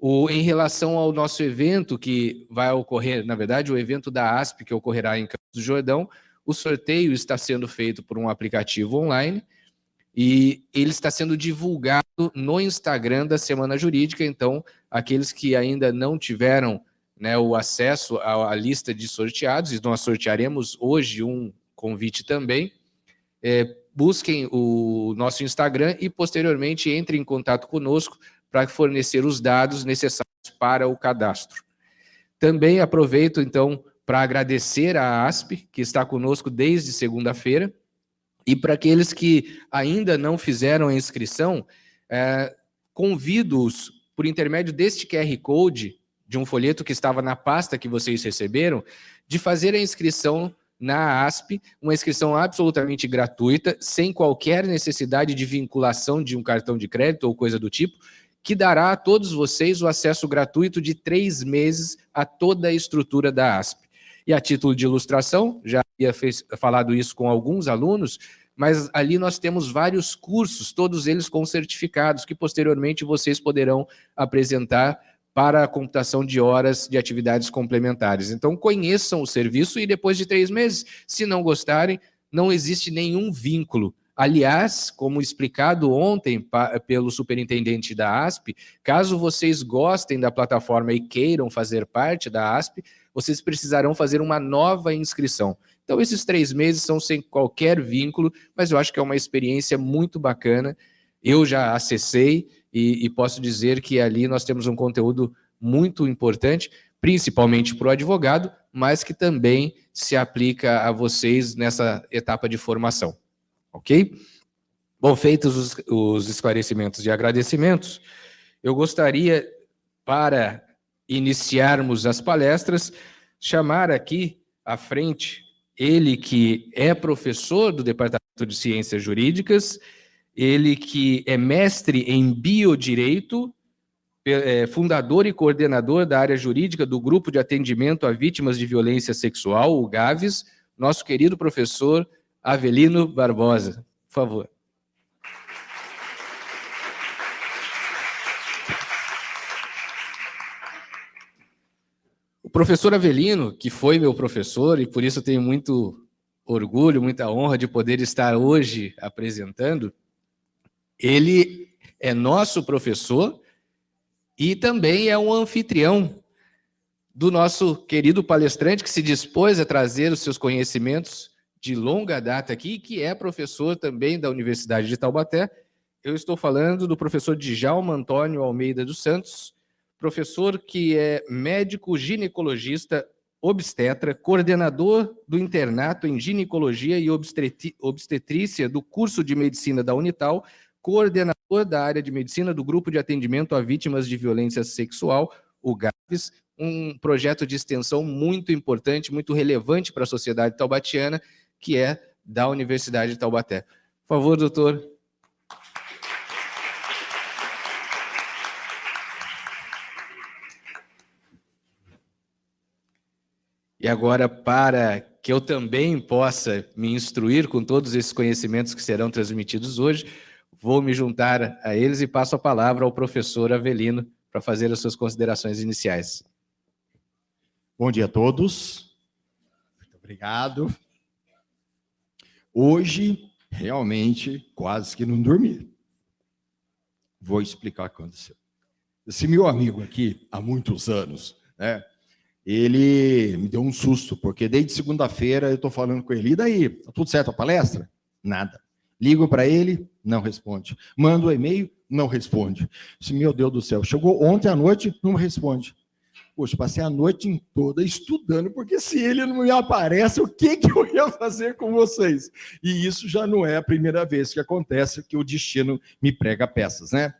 Em relação ao nosso evento que vai ocorrer, na verdade, o evento da ASP, que ocorrerá em Campos do Jordão, o sorteio está sendo feito por um aplicativo online e ele está sendo divulgado no Instagram da Semana Jurídica. Então, aqueles que ainda não tiveram, né, o acesso à lista de sorteados, e nós sortearemos hoje um convite também, busquem o nosso Instagram e, posteriormente, entrem em contato conosco para fornecer os dados necessários para o cadastro. Também aproveito, então, para agradecer à ASP, que está conosco desde segunda-feira, e para aqueles que ainda não fizeram a inscrição, convido-os, por intermédio deste QR Code, de um folheto que estava na pasta que vocês receberam, de fazer a inscrição na ASP, uma inscrição absolutamente gratuita, sem qualquer necessidade de vinculação de um cartão de crédito ou coisa do tipo, que dará a todos vocês o acesso gratuito de 3 meses a toda a estrutura da ASP. E a título de ilustração, já havia falado isso com alguns alunos, mas ali nós temos vários cursos, todos eles com certificados, que posteriormente vocês poderão apresentar para a computação de horas de atividades complementares. Então, conheçam o serviço e depois de 3 meses, se não gostarem, não existe nenhum vínculo. Aliás, como explicado ontem pelo superintendente da ASP, caso vocês gostem da plataforma e queiram fazer parte da ASP, vocês precisarão fazer uma nova inscrição. Então, esses 3 meses são sem qualquer vínculo, mas eu acho que é uma experiência muito bacana. Eu já acessei e posso dizer que ali nós temos um conteúdo muito importante, principalmente para o advogado, mas que também se aplica a vocês nessa etapa de formação. Ok? Bom, feitos os esclarecimentos e agradecimentos, eu gostaria, para iniciarmos as palestras, chamar aqui à frente ele que é professor do Departamento de Ciências Jurídicas, ele que é mestre em Biodireito, fundador e coordenador da área jurídica do Grupo de Atendimento a Vítimas de Violência Sexual, o GAVES, nosso querido professor Avelino Barbosa. Por favor. O professor Avelino, que foi meu professor, e por isso eu tenho muito orgulho, muita honra de poder estar hoje apresentando, ele é nosso professor e também é um anfitrião do nosso querido palestrante que se dispôs a trazer os seus conhecimentos de longa data aqui, que é professor também da Universidade de Taubaté. Eu estou falando do professor Djalma Antônio Almeida dos Santos, professor que é médico ginecologista obstetra, coordenador do internato em ginecologia e obstetrícia do curso de medicina da Unital, coordenador da área de medicina do Grupo de Atendimento a Vítimas de Violência Sexual, o GAVES, um projeto de extensão muito importante, muito relevante para a sociedade taubatiana, que é da Universidade de Taubaté. Por favor, doutor. E agora, para que eu também possa me instruir com todos esses conhecimentos que serão transmitidos hoje, vou me juntar a eles e passo a palavra ao professor Avelino para fazer as suas considerações iniciais. Bom dia a todos. Muito obrigado. Hoje, realmente, quase que não dormi. Vou explicar o que aconteceu. Esse meu amigo aqui, há muitos anos, né? Ele me deu um susto, porque desde segunda-feira eu estou falando com ele. E daí? Tá tudo certo a palestra? Nada. Ligo para ele, não responde. Mando um e-mail, não responde. Disse, meu Deus do céu, chegou ontem à noite, não responde. Poxa, passei a noite toda estudando, porque se ele não me aparece, o que eu ia fazer com vocês? E isso já não é a primeira vez que acontece, que o destino me prega peças, né?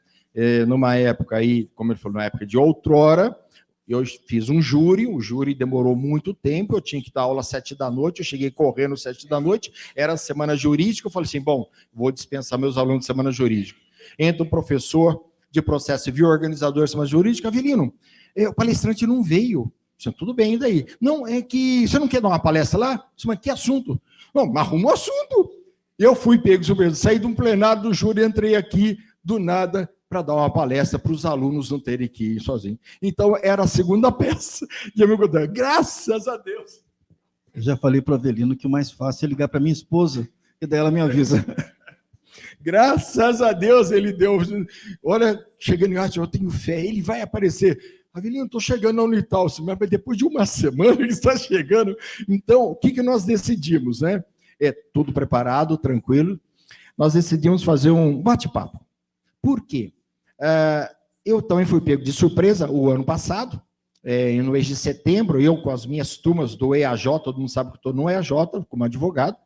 Numa época aí, como ele falou, na época de outrora, eu fiz um júri, o júri demorou muito tempo, eu tinha que dar aula às 7 da noite, eu cheguei correndo às 7 da noite, era semana jurídica, eu falei assim, bom, vou dispensar meus alunos de semana jurídica. Entra um professor de processo civil, organizador de semana jurídica, Avelino, o palestrante não veio. Disse, tudo bem, e daí? Não, é que você não quer dar uma palestra lá? Disse, mas que assunto? Não, arruma um assunto. Eu fui pego, saí de um plenário do júri, entrei aqui, do nada, para dar uma palestra para os alunos não terem que ir sozinhos. Então, era a segunda peça de amigo dela. Graças a Deus. Eu já falei para o Avelino que o mais fácil é ligar para minha esposa, e daí ela me avisa. Graças a Deus ele deu. Olha, chegando em arte, eu tenho fé, ele vai aparecer. Avelino, estou chegando na Unital, mas depois de uma semana ele está chegando. Então, o que nós decidimos, né? É tudo preparado, tranquilo. Nós decidimos fazer um bate-papo. Por quê? Eu também fui pego de surpresa o ano passado, no mês de setembro, eu com as minhas turmas do EAJ, todo mundo sabe que estou no EAJ, como advogado,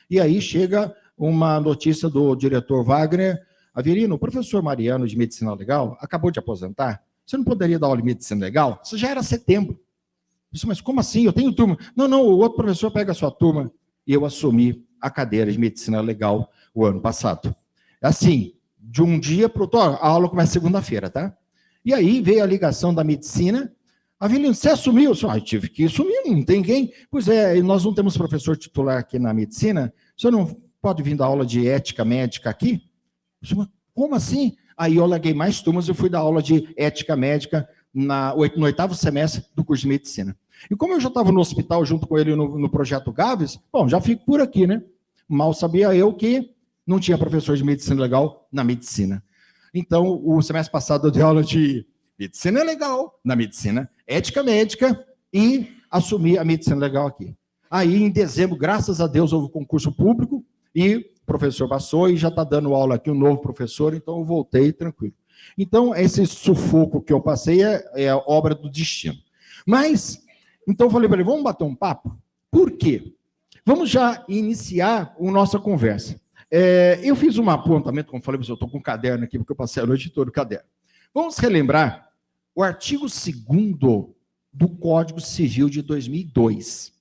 e aí chega uma notícia do diretor Wagner: Avelino, o professor Mariano de Medicina Legal acabou de aposentar, você não poderia dar aula de Medicina Legal? Isso já era setembro. Eu disse, mas como assim? Eu tenho turma. Não, o outro professor pega a sua turma. E eu assumi a cadeira de Medicina Legal o ano passado. Assim, de um dia para o outro, a aula começa segunda-feira, tá? E aí veio a ligação da medicina. Avelino, você assumiu? Eu tive que assumir, não tem quem. Pois é, nós não temos professor titular aqui na medicina, o senhor não pode vir dar aula de ética médica aqui? Eu disse, como assim? Aí eu larguei mais turmas, eu fui dar aula de ética médica no 8º semestre do curso de medicina. E como eu já estava no hospital junto com ele no projeto Gaves, bom, já fico por aqui, né? Mal sabia eu que não tinha professor de medicina legal na medicina. Então, o semestre passado eu dei aula de medicina legal na medicina, ética médica, e assumi a medicina legal aqui. Aí, em dezembro, graças a Deus, houve concurso público e o professor passou e já está dando aula aqui, um novo professor, então eu voltei tranquilo. Então, esse sufoco que eu passei é obra do destino. Mas, então eu falei para ele, vamos bater um papo? Por quê? Vamos já iniciar a nossa conversa. Eu fiz um apontamento, como falei, eu estou com um caderno aqui, porque eu passei a noite toda o caderno. Vamos relembrar o artigo 2º do Código Civil de 2002.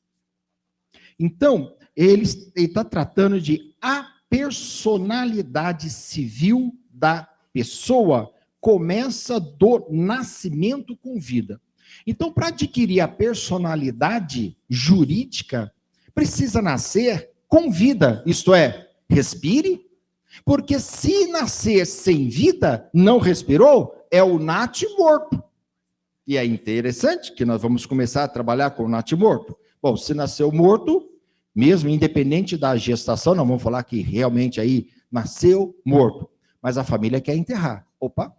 Então, ele está tratando de a personalidade civil da pessoa começa do nascimento com vida. Então, para adquirir a personalidade jurídica, precisa nascer com vida, isto é, respire, porque se nascer sem vida, não respirou, é o natimorto. E é interessante que nós vamos começar a trabalhar com o natimorto. Bom, se nasceu morto, mesmo independente da gestação, não vamos falar que realmente aí nasceu morto, mas a família quer enterrar. Opa,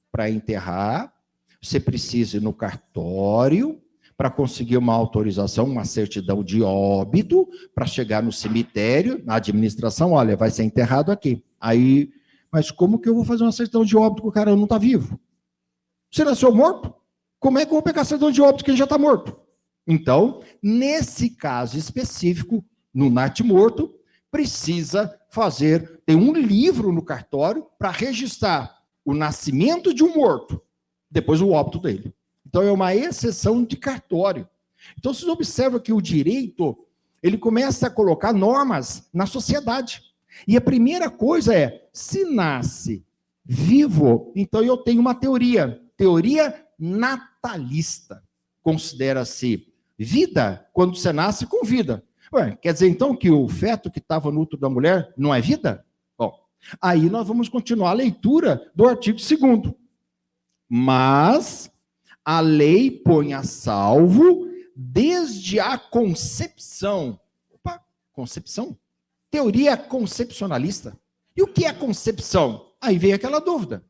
para enterrar, você precisa ir no cartório para conseguir uma autorização, uma certidão de óbito, para chegar no cemitério, na administração, olha, vai ser enterrado aqui. Aí, mas como que eu vou fazer uma certidão de óbito que o cara não está vivo? Você nasceu morto? Como é que eu vou pegar a certidão de óbito que ele já está morto? Então, nesse caso específico, no natimorto, precisa fazer, tem um livro no cartório para registrar o nascimento de um morto, depois o óbito dele. Então, é uma exceção de cartório. Então, vocês observam que o direito, ele começa a colocar normas na sociedade. E a primeira coisa é, se nasce vivo, então eu tenho uma teoria natalista. Considera-se vida quando você nasce com vida. Ué, quer dizer, então, que o feto que estava no útero da mulher não é vida? Bom, aí nós vamos continuar a leitura do artigo 2º. Mas a lei põe a salvo desde a concepção. Opa, concepção? Teoria concepcionalista. E o que é concepção? Aí vem aquela dúvida.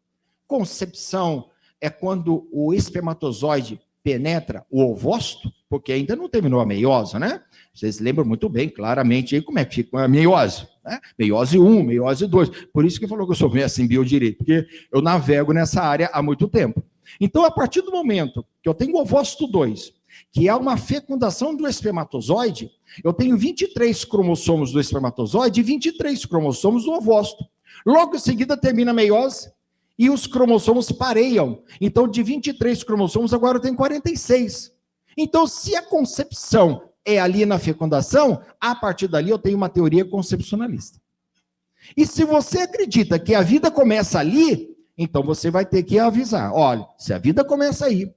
Concepção é quando o espermatozoide penetra o ovócito, porque ainda não terminou a meiose, né? Vocês lembram muito bem, claramente, aí como é que fica a meiose, né? Meiose 1, meiose 2. Por isso que falou que eu sou meio assim biodireito, porque eu navego nessa área há muito tempo. Então, a partir do momento que eu tenho o ovócito 2, que é uma fecundação do espermatozoide, eu tenho 23 cromossomos do espermatozoide e 23 cromossomos do ovócito. Logo em seguida termina a meiose e os cromossomos pareiam. Então, de 23 cromossomos, agora eu tenho 46. Então, se a concepção é ali na fecundação, a partir dali eu tenho uma teoria concepcionalista. E se você acredita que a vida começa ali, então você vai ter que avisar. Olha, se a vida começa aí,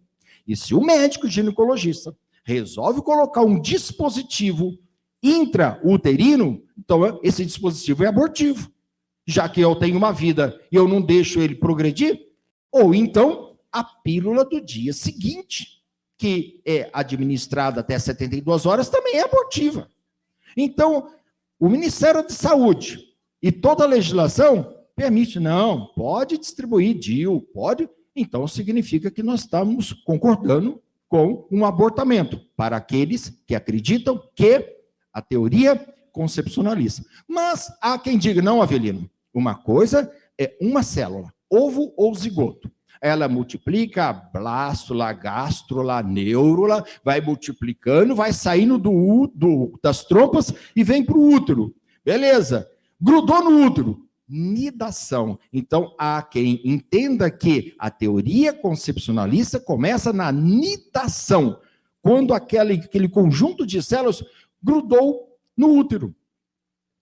e se o médico ginecologista resolve colocar um dispositivo intrauterino, então esse dispositivo é abortivo. já que eu tenho uma vida e eu não deixo ele progredir, ou então a pílula do dia seguinte, que é administrada até 72 horas, também é abortiva. Então, o Ministério da Saúde e toda a legislação permite, não, pode distribuir DIU, pode. Então, significa que nós estamos concordando com um abortamento para aqueles que acreditam que a teoria concepcionalista. Mas há quem diga, não, Avelino, uma coisa é uma célula, ovo ou zigoto. Ela multiplica, blástula, gástrula, neurula, vai multiplicando, vai saindo das trompas e vem para o útero. Beleza, grudou no útero. Nidação. Então, há quem entenda que a teoria concepcionalista começa na nidação, quando aquele conjunto de células grudou no útero.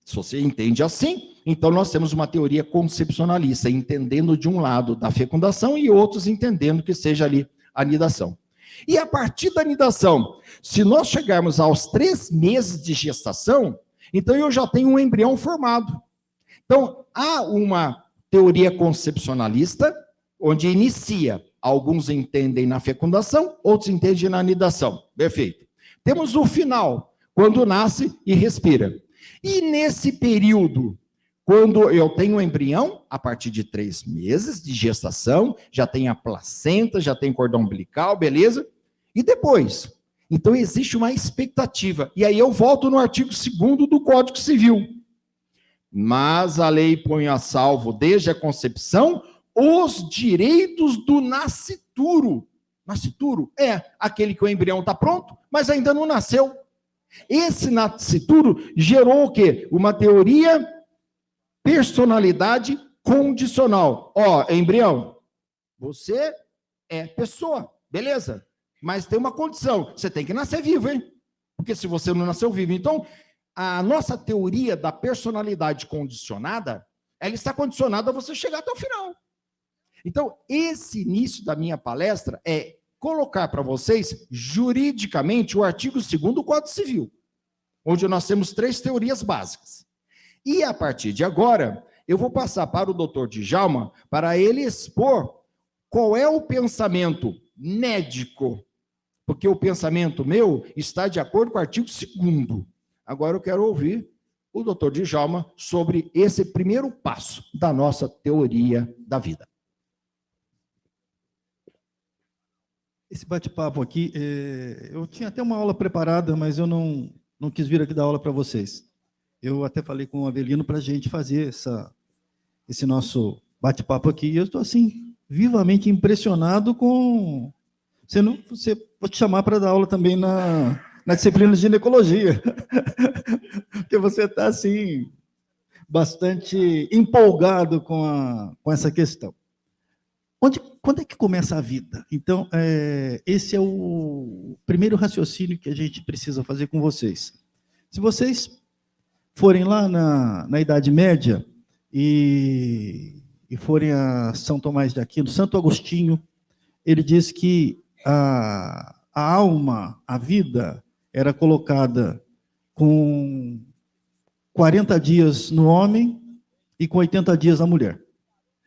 Se você entende assim, então nós temos uma teoria concepcionalista, entendendo de um lado da fecundação e outros entendendo que seja ali a nidação. E a partir da nidação, se nós chegarmos aos 3 meses de gestação, então eu já tenho um embrião formado. Então, há uma teoria concepcionalista, onde inicia, alguns entendem na fecundação, outros entendem na nidação. Perfeito. Temos o final, quando nasce e respira. E nesse período, quando eu tenho um embrião, a partir de 3 meses de gestação, já tem a placenta, já tem cordão umbilical, beleza? E depois? Então, existe uma expectativa. E aí eu volto no artigo 2º do Código Civil. Mas a lei põe a salvo, desde a concepção, os direitos do nascituro. Nascituro é aquele que o embrião está pronto, mas ainda não nasceu. Esse nascituro gerou o quê? Uma teoria personalidade condicional. Ó, embrião, você é pessoa, beleza? Mas tem uma condição, você tem que nascer vivo, hein? Porque se você não nasceu vivo, então, a nossa teoria da personalidade condicionada, ela está condicionada a você chegar até o final. Então, esse início da minha palestra é colocar para vocês, juridicamente, o artigo 2º do Código Civil, onde nós temos 3 teorias básicas. E, a partir de agora, eu vou passar para o doutor Djalma, para ele expor qual é o pensamento médico, porque o pensamento meu está de acordo com o artigo 2º. Agora eu quero ouvir o doutor Djalma sobre esse primeiro passo da nossa teoria da vida. Esse bate-papo aqui, eu tinha até uma aula preparada, mas eu não quis vir aqui dar aula para vocês. Eu até falei com o Avelino para a gente fazer esse nosso bate-papo aqui, e eu estou, assim, vivamente impressionado com... Vou te chamar para dar aula também na disciplina de ginecologia, porque você está, assim, bastante empolgado com essa questão. Quando é que começa a vida? Então, esse é o primeiro raciocínio que a gente precisa fazer com vocês. Se vocês forem lá na Idade Média e forem a São Tomás de Aquino, Santo Agostinho, ele diz que a alma, a vida, era colocada com 40 dias no homem e com 80 dias na mulher.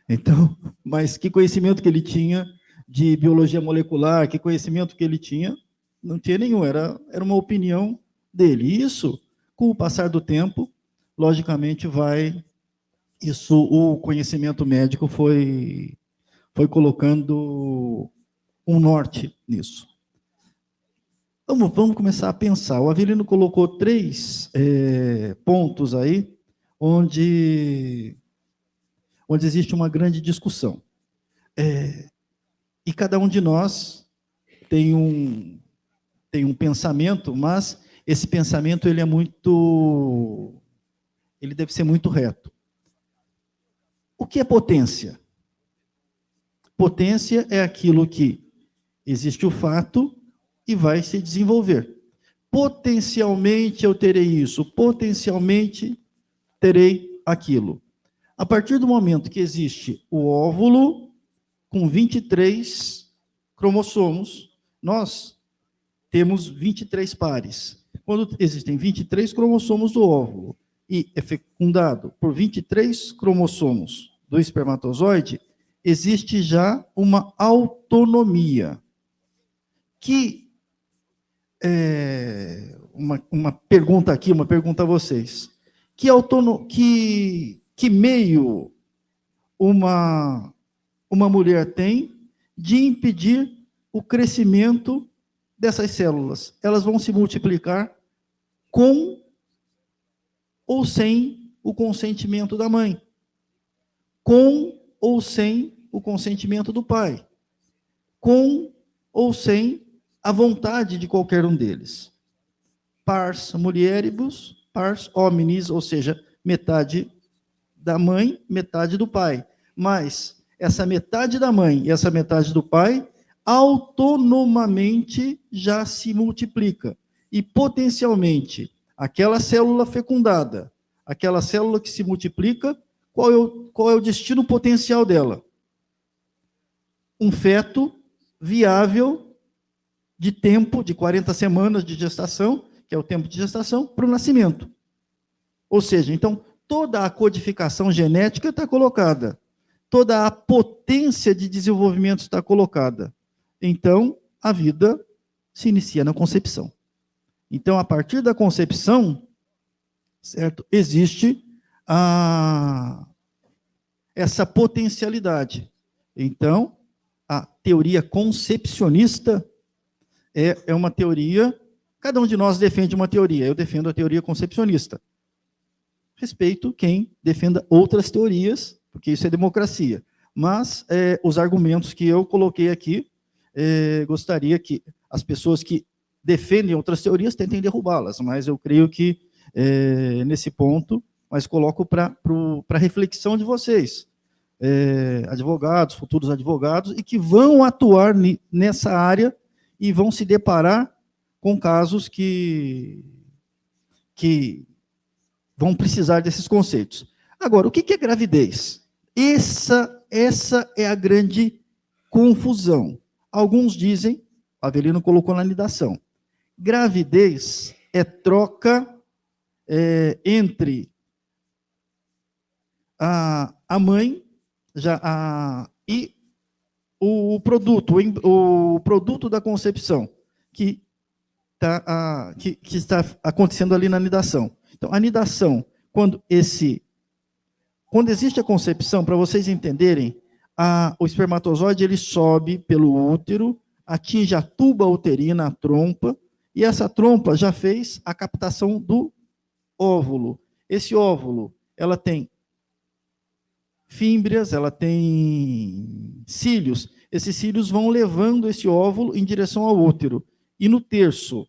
Então, mas que conhecimento que ele tinha de biologia molecular, que conhecimento que ele tinha, não tinha nenhum, era uma opinião dele. E isso, com o passar do tempo, logicamente o conhecimento médico foi colocando um norte nisso. Vamos começar a pensar. O Avelino colocou 3 pontos aí, onde existe uma grande discussão. E cada um de nós tem um pensamento, mas esse pensamento ele deve ser muito reto. O que é potência? Potência é aquilo que existe o fato e vai se desenvolver. Potencialmente eu terei isso, potencialmente terei aquilo. A partir do momento que existe o óvulo com 23 cromossomos, nós temos 23 pares. Quando existem 23 cromossomos do óvulo e é fecundado por 23 cromossomos do espermatozoide, existe já uma autonomia, que uma pergunta aqui, uma pergunta a vocês. Que meio uma mulher tem de impedir o crescimento dessas células? Elas vão se multiplicar com ou sem o consentimento da mãe, com ou sem o consentimento do pai, com ou sem a vontade de qualquer um deles. Pars mulieribus, pars hominis, ou seja, metade da mãe, metade do pai. Mas essa metade da mãe e essa metade do pai autonomamente já se multiplica. E potencialmente, aquela célula fecundada, aquela célula que se multiplica, qual é o destino potencial dela? Um feto viável de tempo, de 40 semanas de gestação, que é o tempo de gestação, para o nascimento. Ou seja, então, toda a codificação genética está colocada, toda a potência de desenvolvimento está colocada. Então, a vida se inicia na concepção. Então, a partir da concepção, certo, existe essa potencialidade. Então, a teoria concepcionista é uma teoria, cada um de nós defende uma teoria, eu defendo a teoria concepcionista. Respeito quem defenda outras teorias, porque isso é democracia. Mas os argumentos que eu coloquei aqui, gostaria que as pessoas que defendem outras teorias tentem derrubá-las, mas eu creio que nesse ponto, mas coloco para reflexão de vocês, advogados, futuros advogados, e que vão atuar nessa área e vão se deparar com casos que vão precisar desses conceitos. Agora, o que é gravidez? Essa é a grande confusão. Alguns dizem, Avelino colocou na anidação, gravidez é troca entre a mãe e o produto da concepção, que está acontecendo ali na anidação. Então, a anidação, quando existe a concepção, para vocês entenderem, o espermatozoide ele sobe pelo útero, atinge a tuba uterina, a trompa, e essa trompa já fez a captação do óvulo. Esse óvulo, ela tem fímbrias, ela tem cílios. Esses cílios vão levando esse óvulo em direção ao útero. E no terço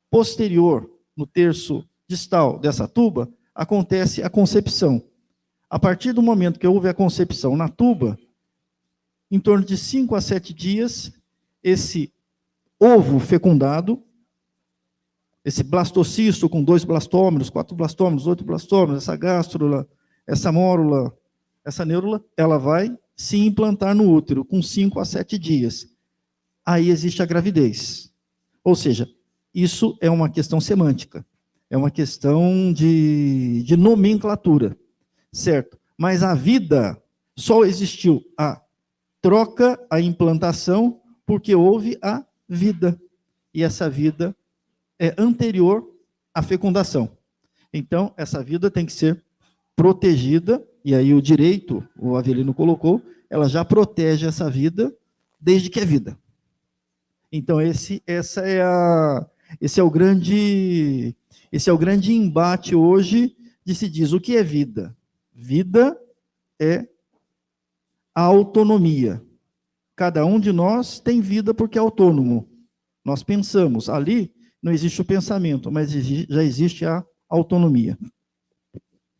posterior, no terço distal dessa tuba, acontece a concepção. A partir do momento que houve a concepção na tuba, em torno de 5 a 7 dias, esse ovo fecundado, esse blastocisto com 2 blastômeros, 4 blastômeros, 8 blastômeros, essa gástrula, essa mórula, essa neurula, ela vai se implantar no útero com 5 a 7 dias. Aí existe a gravidez. Ou seja, isso é uma questão semântica, é uma questão de nomenclatura, certo? Mas a vida só existiu a troca, a implantação, porque houve a vida. E essa vida é anterior à fecundação. Então, essa vida tem que ser protegida, e aí o direito, o Avelino colocou, ela já protege essa vida desde que é vida. Então, esse é o grande embate hoje de se diz o que é vida. Vida é a autonomia. Cada um de nós tem vida porque é autônomo. Nós pensamos. Ali não existe o pensamento, mas já existe a autonomia.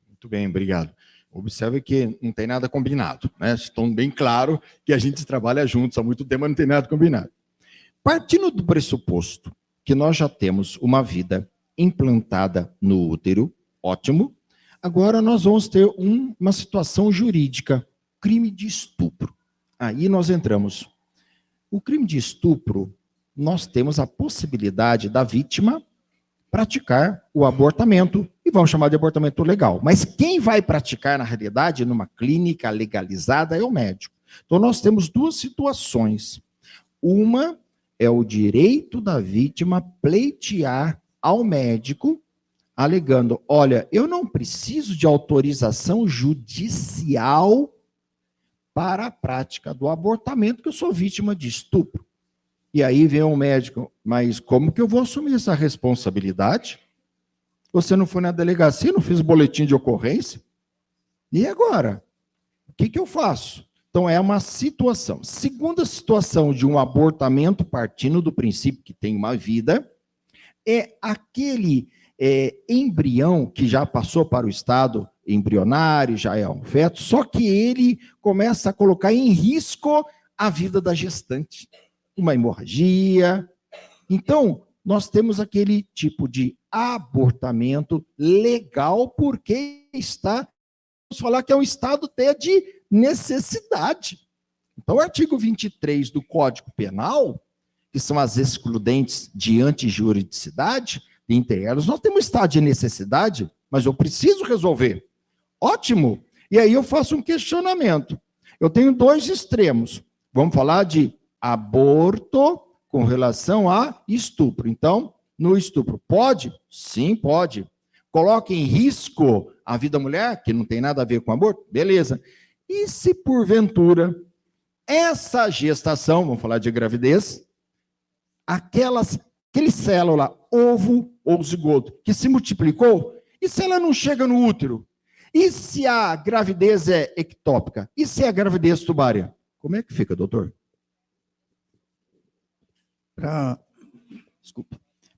Muito bem, obrigado. Observe que não tem nada combinado, né? Estão bem claro que a gente trabalha juntos há muito tempo, mas não tem nada combinado. Partindo do pressuposto que nós já temos uma vida implantada no útero, ótimo. Agora nós vamos ter uma situação jurídica, crime de estupro. Aí nós entramos. O crime de estupro, nós temos a possibilidade da vítima praticar o abortamento, e vamos chamar de abortamento legal. Mas quem vai praticar, na realidade, numa clínica legalizada é o médico. Então, nós temos duas situações. Uma é o direito da vítima pleitear ao médico, alegando, olha, eu não preciso de autorização judicial para a prática do abortamento, que eu sou vítima de estupro. E aí vem o médico, mas como que eu vou assumir essa responsabilidade? Você não foi na delegacia, não fiz boletim de ocorrência? E agora? O que eu faço? Então, é uma situação. Segunda situação de um abortamento, partindo do princípio que tem uma vida, é aquele embrião que já passou para o estado embrionário, já é um feto, só que ele começa a colocar em risco a vida da gestante. Uma hemorragia. Então, nós temos aquele tipo de abortamento legal, porque está, vamos falar que é um estado até de necessidade. Então, o artigo 23 do Código Penal, que são as excludentes de antijuridicidade, entre elas, nós temos estado de necessidade, mas eu preciso resolver. Ótimo! E aí eu faço um questionamento. Eu tenho dois extremos. Vamos falar de aborto com relação a estupro. Então, no estupro, pode? Sim, pode. Coloca em risco a vida da mulher, que não tem nada a ver com aborto? Beleza. E se, porventura, essa gestação, vamos falar de gravidez, aquele célula, ovo ou zigoto, que se multiplicou, e se ela não chega no útero? E se a gravidez é ectópica? E se é gravidez tubária? Como é que fica, doutor?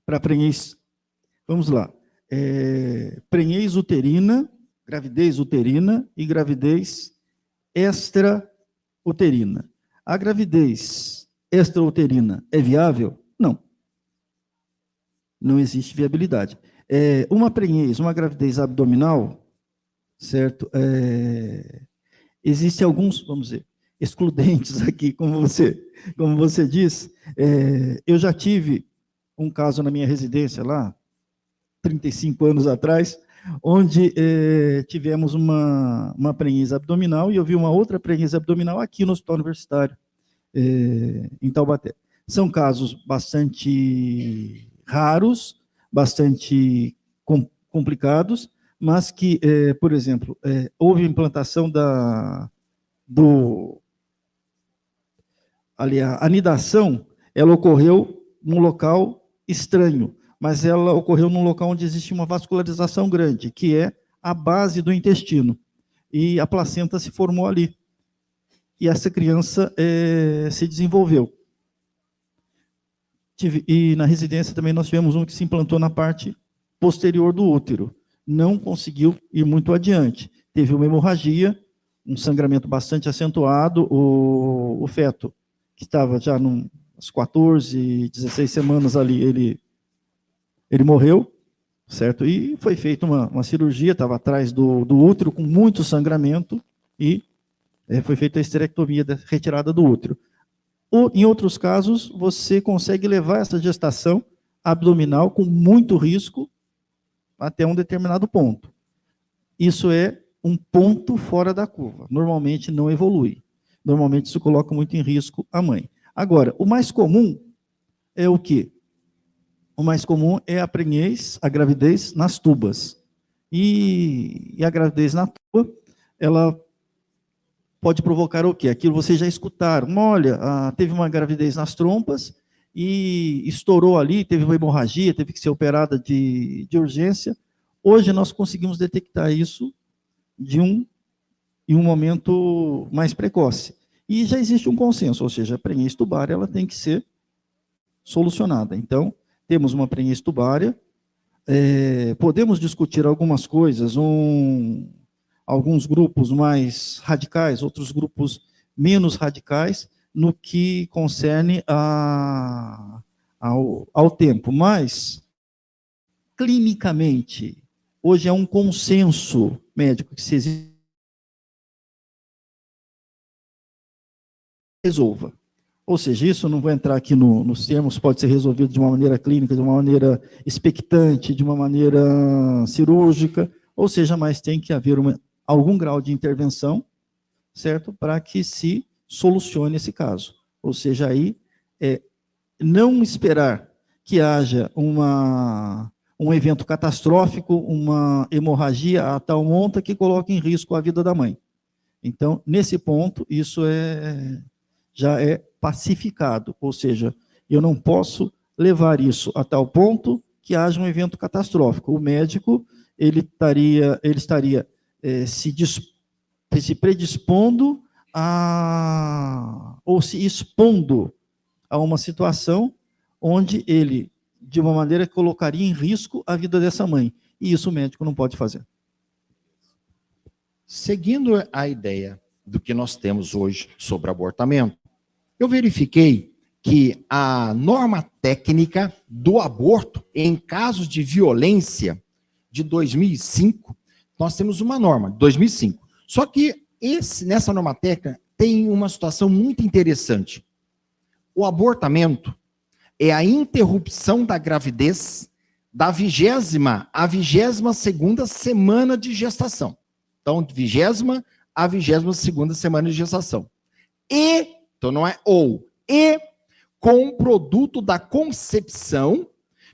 Para prenhez, vamos lá. Prenhez uterina, gravidez uterina e gravidez extrauterina. A gravidez extrauterina é viável? Não. Não existe viabilidade. Uma prenhez, uma gravidez abdominal, certo? Existem alguns, vamos dizer, excludentes aqui, como você diz. Eu já tive um caso na minha residência lá, 35 anos atrás, onde tivemos uma prenhez abdominal e eu vi uma outra prenhez abdominal aqui no Hospital Universitário, em Taubaté. São casos bastante raros, bastante complicados, mas que, por exemplo, houve implantação a anidação, ela ocorreu num local estranho, mas ela ocorreu num local onde existe uma vascularização grande, que é a base do intestino, e a placenta se formou ali, e essa criança se desenvolveu. E na residência também nós tivemos um que se implantou na parte posterior do útero, não conseguiu ir muito adiante, teve uma hemorragia, um sangramento bastante acentuado, o feto, que estava já às 14, 16 semanas ali, ele morreu, certo? E foi feita uma cirurgia, estava atrás do útero, com muito sangramento, e foi feita a esterectomia, retirada do útero. Em outros casos, você consegue levar essa gestação abdominal com muito risco até um determinado ponto. Isso é um ponto fora da curva. Normalmente não evolui. Normalmente isso coloca muito em risco a mãe. Agora, o mais comum é o quê? O mais comum é a prenhez, a gravidez nas tubas. E a gravidez na tuba, ela pode provocar o quê? Aquilo vocês já escutaram. Olha, teve uma gravidez nas trompas e estourou ali, teve uma hemorragia, teve que ser operada de urgência. Hoje nós conseguimos detectar isso em um momento mais precoce. E já existe um consenso, ou seja, a prenhez tubária ela tem que ser solucionada. Então, temos uma prenhez tubária, podemos discutir algumas coisas, alguns grupos mais radicais, outros grupos menos radicais, no que concerne ao tempo. Mas, clinicamente, hoje é um consenso médico que se resolva. Ou seja, isso não vou entrar aqui nos termos, pode ser resolvido de uma maneira clínica, de uma maneira expectante, de uma maneira cirúrgica, ou seja, mas tem que haver algum grau de intervenção, certo? Para que se solucione esse caso. Ou seja, aí, não esperar que haja um evento catastrófico, uma hemorragia a tal monta que coloque em risco a vida da mãe. Então, nesse ponto, isso já é pacificado, ou seja, eu não posso levar isso a tal ponto que haja um evento catastrófico. O médico ele estaria se predispondo ou se expondo a uma situação onde ele, de uma maneira, colocaria em risco a vida dessa mãe. E isso o médico não pode fazer. Seguindo a ideia do que nós temos hoje sobre abortamento, eu verifiquei que a norma técnica do aborto em casos de violência de 2005, nós temos uma norma de 2005. Só que nessa norma técnica tem uma situação muito interessante. O abortamento é a interrupção da gravidez da 20ª à 22ª semana de gestação. Então, 20ª à 22ª semana de gestação. Então não é ou, com o produto da concepção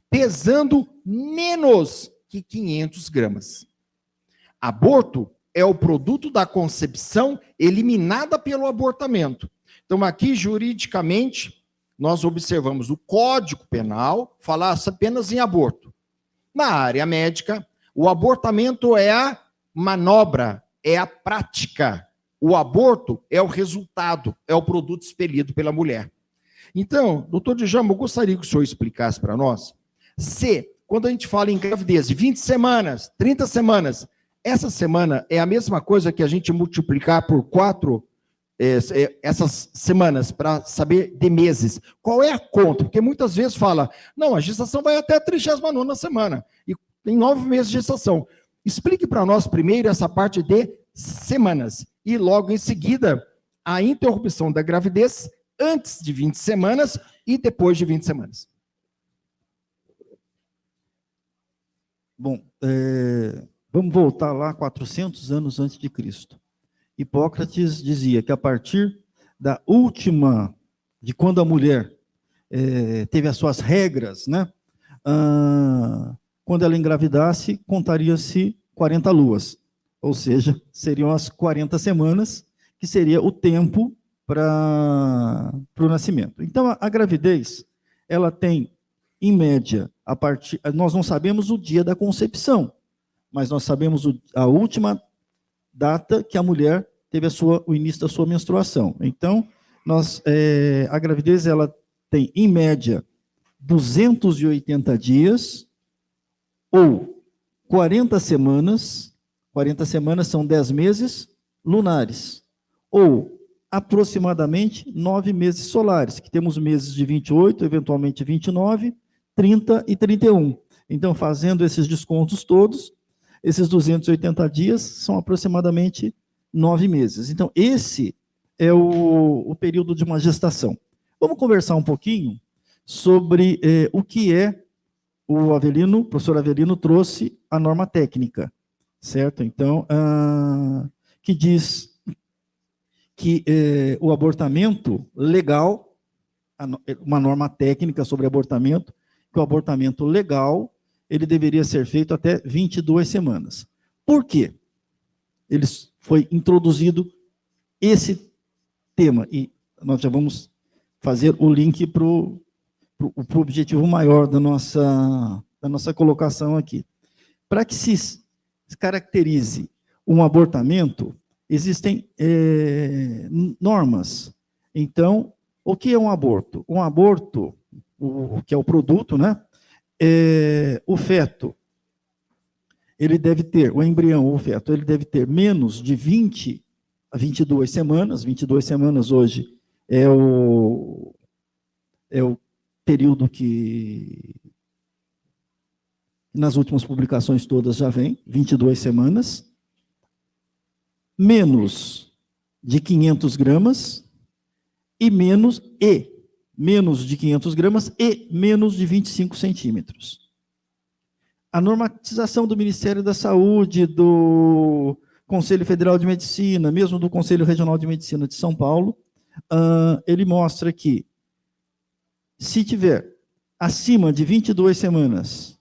pesando menos que 500 gramas. Aborto é o produto da concepção eliminada pelo abortamento. Então aqui, juridicamente, nós observamos o Código Penal falar apenas em aborto. Na área médica, o abortamento é a manobra, é a prática. O aborto é o resultado, é o produto expelido pela mulher. Então, doutor Djalma, eu gostaria que o senhor explicasse para nós se, quando a gente fala em gravidez de 20 semanas, 30 semanas, essa semana é a mesma coisa que a gente multiplicar por 4 essas semanas para saber de meses. Qual é a conta? Porque muitas vezes fala, não, a gestação vai até a 39ª semana, e tem 9 meses de gestação. Explique para nós primeiro essa parte de semanas, e logo em seguida a interrupção da gravidez antes de 20 semanas e depois de 20 semanas. Bom, vamos voltar lá 400 anos antes de Cristo. Hipócrates dizia que a partir da última, de quando a mulher teve as suas regras, né? Quando ela engravidasse, contaria-se 40 luas, ou seja, seriam as 40 semanas, que seria o tempo para o nascimento. Então, a gravidez, ela tem, em média, nós não sabemos o dia da concepção, mas nós sabemos a última data que a mulher teve o início da sua menstruação. Então, a gravidez, ela tem, em média, 280 dias, ou 40 semanas, 40 semanas são 10 meses lunares, ou aproximadamente 9 meses solares, que temos meses de 28, eventualmente 29, 30 e 31. Então, fazendo esses descontos todos, esses 280 dias são aproximadamente 9 meses. Então, esse é o período de uma gestação. Vamos conversar um pouquinho sobre o que é o professor Avelino trouxe a norma técnica, certo? Então, que diz que o abortamento legal, uma norma técnica sobre abortamento, que o abortamento legal, ele deveria ser feito até 22 semanas. Por quê? Foi introduzido esse tema, e nós já vamos fazer o link para o objetivo maior da nossa colocação aqui. Para que se caracterize um abortamento, existem normas. Então, o que é um aborto? Um aborto, que é o produto, né? O feto, ele deve ter, o embrião, o feto, ele deve ter menos de 20 a 22 semanas. 22 semanas hoje é o período que nas últimas publicações todas já vem, 22 semanas, menos de 500 gramas e menos de 500 gramas e menos de 25 centímetros. A normatização do Ministério da Saúde, do Conselho Federal de Medicina, mesmo do Conselho Regional de Medicina de São Paulo, ele mostra que, se tiver acima de 22 semanas,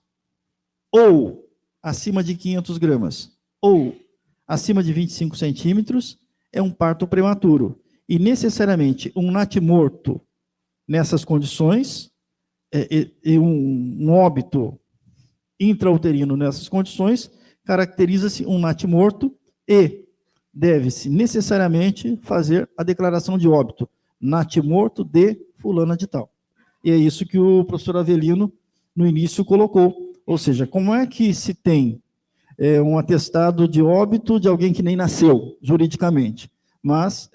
ou acima de 500 gramas, ou acima de 25 centímetros, é um parto prematuro. E, necessariamente, um natimorto nessas condições, um óbito intrauterino nessas condições, caracteriza-se um natimorto e deve-se necessariamente fazer a declaração de óbito, natimorto de fulana de tal. E é isso que o professor Avelino, no início, colocou. Ou seja, como é que se tem um atestado de óbito de alguém que nem nasceu, juridicamente? Mas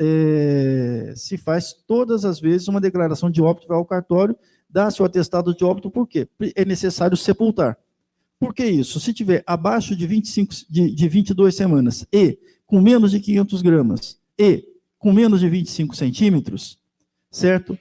se faz todas as vezes uma declaração de óbito, vai ao cartório, dá-se o atestado de óbito, por quê? É necessário sepultar. Por que isso? Se tiver abaixo de 22 semanas e com menos de 500 gramas e com menos de 25 centímetros, certo?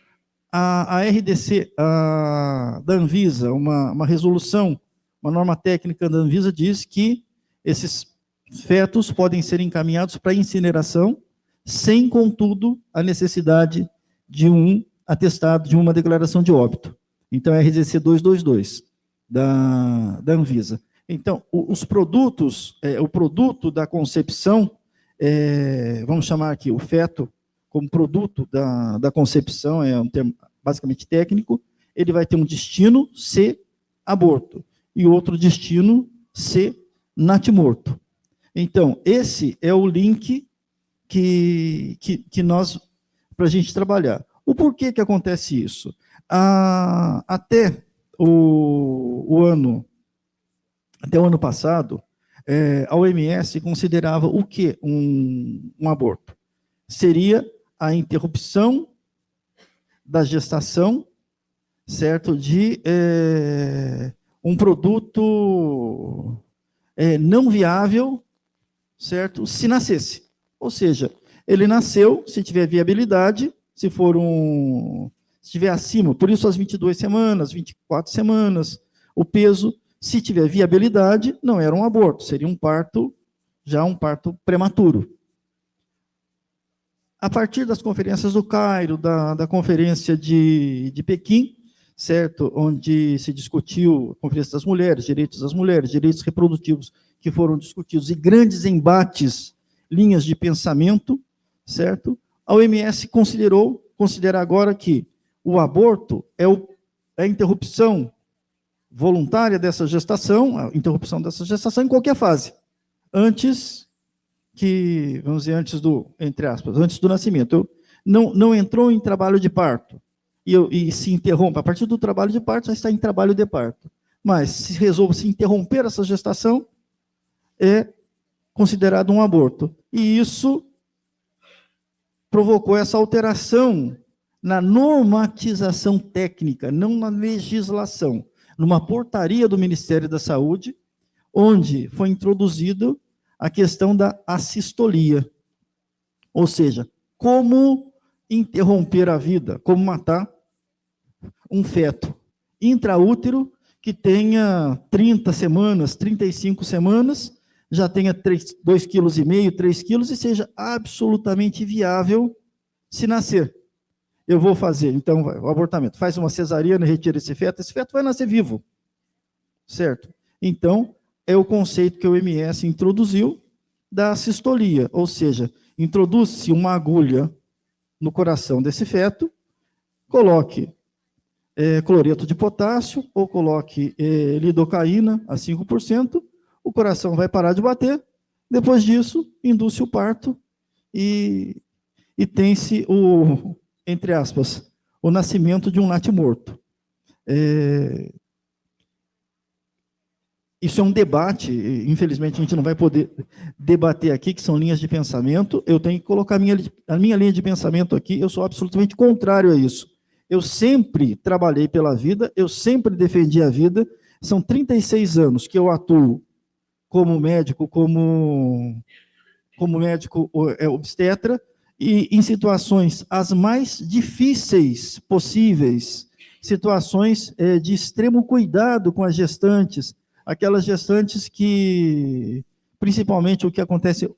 A RDC da Anvisa, uma resolução, uma norma técnica da Anvisa diz que esses fetos podem ser encaminhados para incineração, sem, contudo, a necessidade de um atestado, de uma declaração de óbito. Então, é a RDC 222 da Anvisa. Então, os produtos, o produto da concepção, vamos chamar aqui o feto como produto da concepção, é um termo basicamente técnico, ele vai ter um destino C, aborto, e outro destino C, natimorto. Então, esse é o link que nós, para a gente trabalhar. O porquê que acontece isso? Até o ano passado, a OMS considerava o que um aborto? Seria a interrupção da gestação, certo, de um produto não viável, certo, se nascesse. Ou seja, ele nasceu, se tiver viabilidade, se tiver acima, por isso as 22 semanas, 24 semanas, o peso, se tiver viabilidade, não era um aborto, seria um parto, já um parto prematuro. A partir das conferências do Cairo, da conferência de Pequim, certo, onde se discutiu a Conferência das Mulheres, direitos reprodutivos que foram discutidos, e grandes embates, linhas de pensamento, certo? A OMS considera agora que o aborto é a interrupção voluntária dessa gestação, a interrupção dessa gestação em qualquer fase, antes do nascimento. Não entrou em trabalho de parto, e se interrompe, a partir do trabalho de parto, já está em trabalho de parto. Mas, se resolve se interromper essa gestação, é considerado um aborto. E isso provocou essa alteração na normatização técnica, não na legislação, numa portaria do Ministério da Saúde, onde foi introduzido a questão da assistolia, ou seja, como interromper a vida, como matar um feto intraútero que tenha 30 semanas, 35 semanas, já tenha 2,5 kg, 3 quilos e seja absolutamente viável se nascer. Eu vou fazer, então, o abortamento. Faz uma cesariana, retira esse feto vai nascer vivo, certo? Então, é o conceito que o OMS introduziu da assistolia, ou seja, introduz-se uma agulha no coração desse feto, coloque cloreto de potássio, ou coloque lidocaína a 5%, o coração vai parar de bater, depois disso, induz o parto e tem-se entre aspas, o nascimento de um natimorto. Isso é um debate, infelizmente a gente não vai poder debater aqui, que são linhas de pensamento, eu tenho que colocar a minha linha de pensamento aqui, eu sou absolutamente contrário a isso. Eu sempre trabalhei pela vida, eu sempre defendi a vida, são 36 anos que eu atuo como médico, como médico obstetra, e em situações as mais difíceis possíveis, situações de extremo cuidado com as gestantes, aquelas gestantes que, principalmente o que acontece,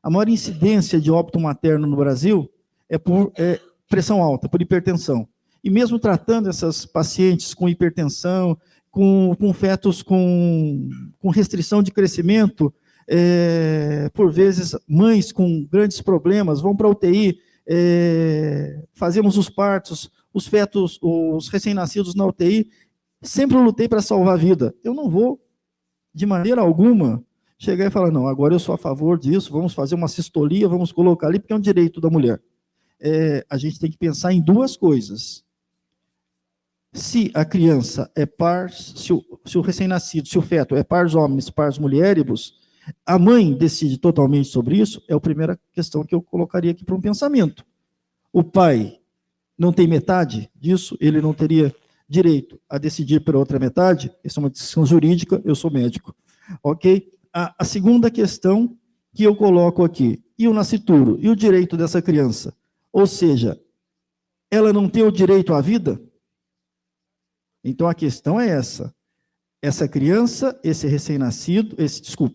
a maior incidência de óbito materno no Brasil é por pressão alta, por hipertensão. E mesmo tratando essas pacientes com hipertensão, com fetos com restrição de crescimento, por vezes mães com grandes problemas vão para a UTI, fazemos os partos, os fetos, os recém-nascidos na UTI, sempre eu lutei para salvar a vida. Eu não vou, de maneira alguma, chegar e falar, não, agora eu sou a favor disso, vamos fazer uma cistolia, vamos colocar ali, porque é um direito da mulher. A gente tem que pensar em duas coisas. Se a criança é pars, se o recém-nascido, se o feto é pars homens, pars mulieribus, a mãe decide totalmente sobre isso, é a primeira questão que eu colocaria aqui para um pensamento. O pai não tem metade disso, ele não teria direito a decidir pela outra metade, essa é uma decisão jurídica, eu sou médico, ok? A segunda questão que eu coloco aqui, e o nascituro, e o direito dessa criança, ou seja, ela não tem o direito à vida? Então a questão é essa criança, esse recém-nascido,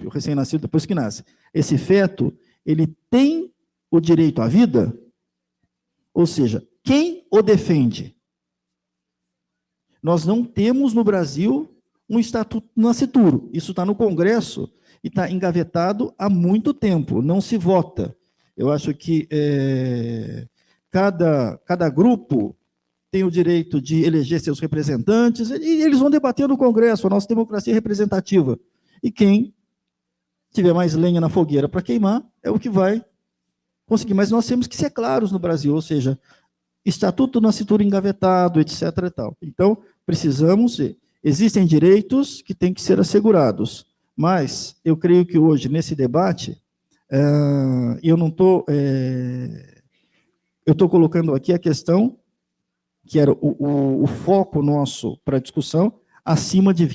o recém-nascido depois que nasce, esse feto, ele tem o direito à vida? Ou seja, quem o defende? Nós não temos no Brasil um estatuto do nascituro, isso está no Congresso e está engavetado há muito tempo, não se vota. Eu acho que cada grupo tem o direito de eleger seus representantes, e eles vão debater no Congresso, a nossa democracia representativa. E quem tiver mais lenha na fogueira para queimar, é o que vai conseguir. Mas nós temos que ser claros no Brasil, ou seja, estatuto do nascituro engavetado, etc. e tal. Então, precisamos, existem direitos que têm que ser assegurados, mas eu creio que hoje, nesse debate, eu não estou... eu estou colocando aqui a questão que era o foco nosso para a discussão, acima de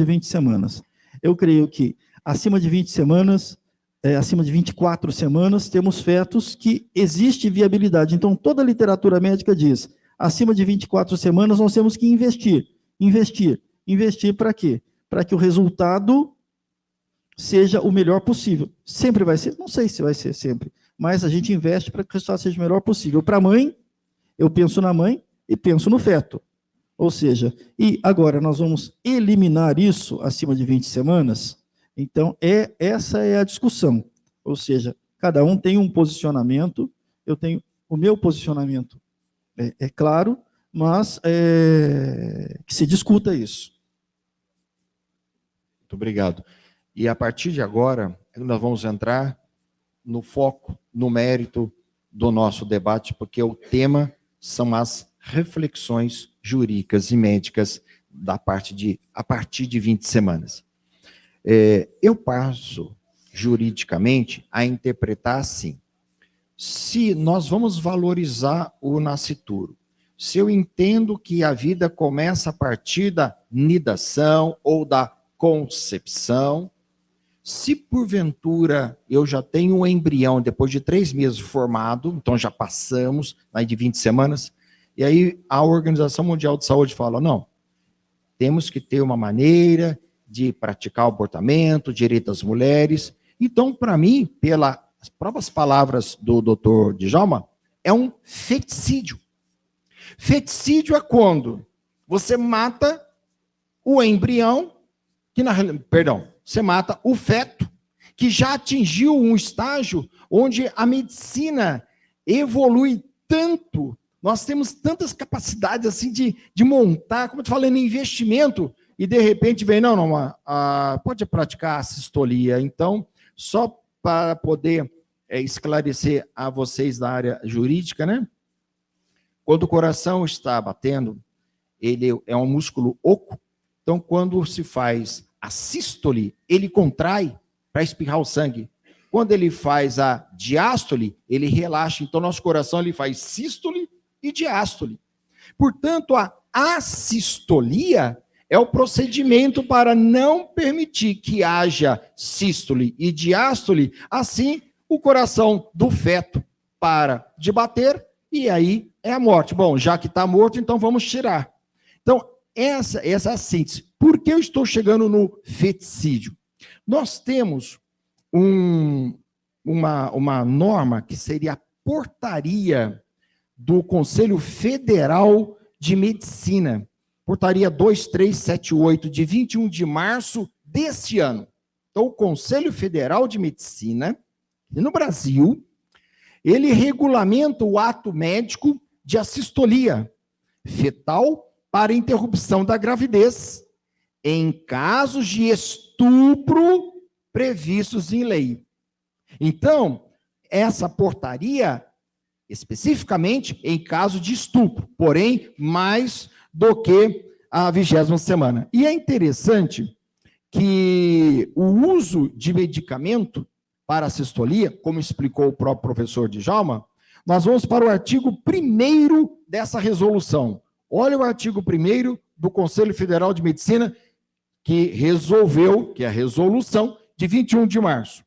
20 semanas. Eu creio que acima de 20 semanas, acima de 24 semanas, temos fetos que existe viabilidade. Então, toda a literatura médica diz, acima de 24 semanas, nós temos que investir para quê? Para que o resultado seja o melhor possível. Sempre vai ser? Não sei se vai ser sempre, mas a gente investe para que o resultado seja o melhor possível. Para a mãe, eu penso na mãe e penso no feto. Ou seja, e agora nós vamos eliminar isso acima de 20 semanas? Então, essa é a discussão. Ou seja, cada um tem um posicionamento, eu tenho o meu posicionamento, é claro, mas que se discuta isso. Muito obrigado. E a partir de agora, nós vamos entrar no foco, no mérito do nosso debate, porque o tema são as reflexões jurídicas e médicas a partir de 20 semanas. Eu passo, juridicamente, a interpretar assim, se nós vamos valorizar o nascituro, se eu entendo que a vida começa a partir da nidação ou da concepção, se porventura eu já tenho um embrião depois de 3 meses formado, então já passamos aí de 20 semanas, e aí a Organização Mundial de Saúde fala, não, temos que ter uma maneira de praticar o abortamento, direito das mulheres. Então, para mim, pelas próprias palavras do Dr. Djalma, é um feticídio. Feticídio é quando você mata o embrião, você mata o feto, que já atingiu um estágio onde a medicina evolui tanto, nós temos tantas capacidades assim de montar, como eu falei, no investimento, e de repente vem, pode praticar a cistolia. Então, só para poder esclarecer a vocês da área jurídica, né? Quando o coração está batendo, ele é um músculo oco, então quando se faz a sístole, ele contrai para espirrar o sangue. Quando ele faz a diástole, ele relaxa. Então, nosso coração ele faz sístole e diástole. Portanto, a assistolia é o procedimento para não permitir que haja sístole e diástole, assim, o coração do feto para de bater e aí é a morte. Bom, já que está morto, então vamos tirar. Então, essa é a síntese. Por que eu estou chegando no feticídio? Nós temos uma norma que seria a portaria do Conselho Federal de Medicina, portaria 2378, de 21 de março deste ano. Então, o Conselho Federal de Medicina, no Brasil, ele regulamenta o ato médico de assistolia fetal para interrupção da gravidez em casos de estupro previstos em lei. Então, essa portaria, especificamente em caso de estupro, porém, mais do que a 20ª semana. E é interessante que o uso de medicamento para a cistolia, como explicou o próprio professor Djalma, nós vamos para o artigo 1º dessa resolução. Olha o artigo 1º do Conselho Federal de Medicina, que resolveu, que é a resolução de 21 de março.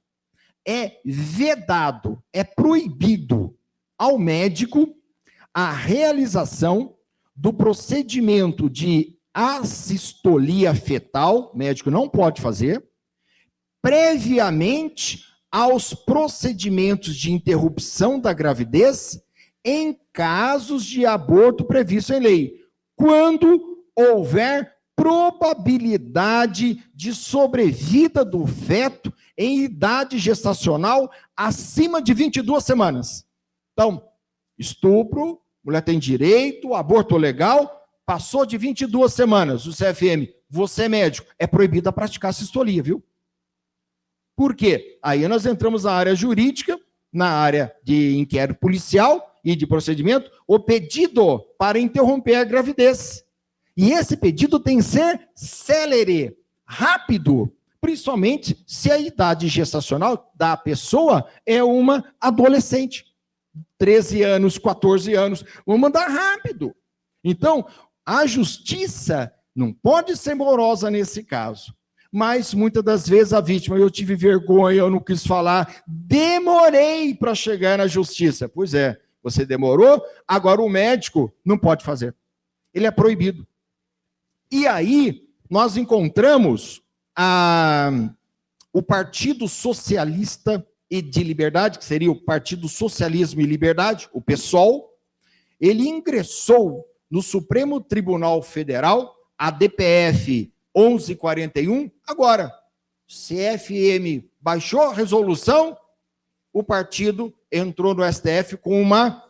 É vedado, é proibido ao médico a realização do procedimento de assistolia fetal, o médico não pode fazer, previamente aos procedimentos de interrupção da gravidez em casos de aborto previsto em lei, quando houver probabilidade de sobrevida do feto em idade gestacional acima de 22 semanas. Então, estupro, mulher tem direito, aborto legal, passou de 22 semanas, o CFM, você é médico, é proibido a praticar cistolia, viu? Por quê? Aí nós entramos na área jurídica, na área de inquérito policial e de procedimento, o pedido para interromper a gravidez. E esse pedido tem que ser célere, rápido, principalmente se a idade gestacional da pessoa é uma adolescente. 13 anos, 14 anos, vamos mandar rápido. Então, a justiça não pode ser morosa nesse caso. Mas, muitas das vezes, a vítima, eu tive vergonha, eu não quis falar, demorei para chegar na justiça. Pois é, você demorou, agora o médico não pode fazer. Ele é proibido. E aí, nós encontramos o Partido Socialista e de Liberdade, que seria o Partido Socialismo e Liberdade, o PSOL, ele ingressou no Supremo Tribunal Federal, a DPF 1141, agora, CFM baixou a resolução, o partido entrou no STF com uma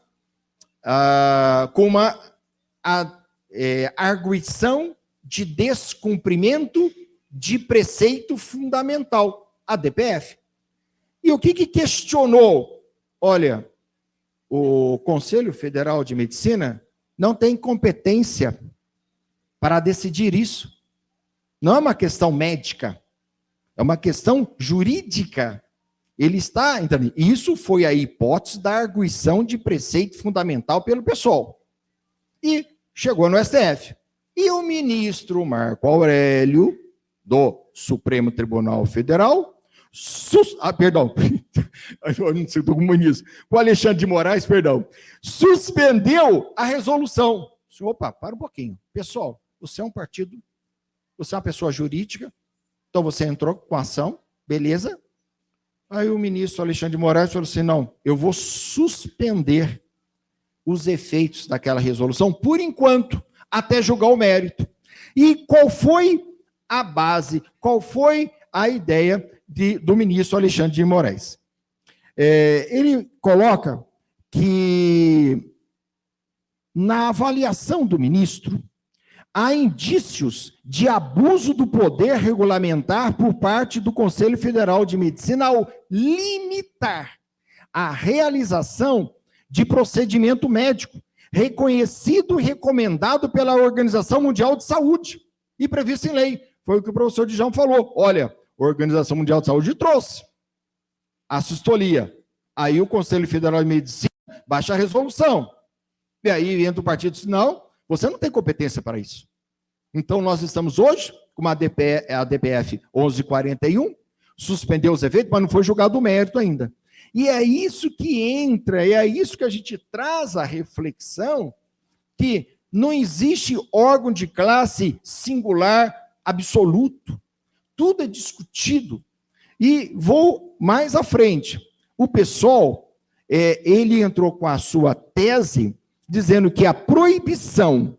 arguição de descumprimento de preceito fundamental, a DPF. E o que questionou? Olha, o Conselho Federal de Medicina não tem competência para decidir isso. Não é uma questão médica, é uma questão jurídica. Ele está entendendo. Isso foi a hipótese da arguição de preceito fundamental pelo pessoal. E chegou no STF. E o ministro Marco Aurélio, do Supremo Tribunal Federal, eu não sei, estou com o ministro, com o Alexandre de Moraes, suspendeu a resolução. Opa, para um pouquinho. Pessoal, você é um partido, você é uma pessoa jurídica, então você entrou com a ação, beleza? Aí o ministro Alexandre de Moraes falou assim, não, eu vou suspender os efeitos daquela resolução, por enquanto, até julgar o mérito. E qual foi a base, qual foi a ideia do ministro Alexandre de Moraes? Ele coloca que, na avaliação do ministro, há indícios de abuso do poder regulamentar por parte do Conselho Federal de Medicina ao limitar a realização de procedimento médico reconhecido e recomendado pela Organização Mundial de Saúde e previsto em lei. Foi o que o professor Djalma falou. Olha, a Organização Mundial de Saúde trouxe a cistolia. Aí o Conselho Federal de Medicina baixa a resolução. E aí entra o partido e diz, não, você não tem competência para isso. Então, nós estamos hoje com a DPF 1141, suspendeu os efeitos, mas não foi julgado o mérito ainda. E é isso que entra, é isso que a gente traz à reflexão, que não existe órgão de classe singular absoluto. Tudo é discutido. E vou mais à frente. O PSOL, ele entrou com a sua tese dizendo que a proibição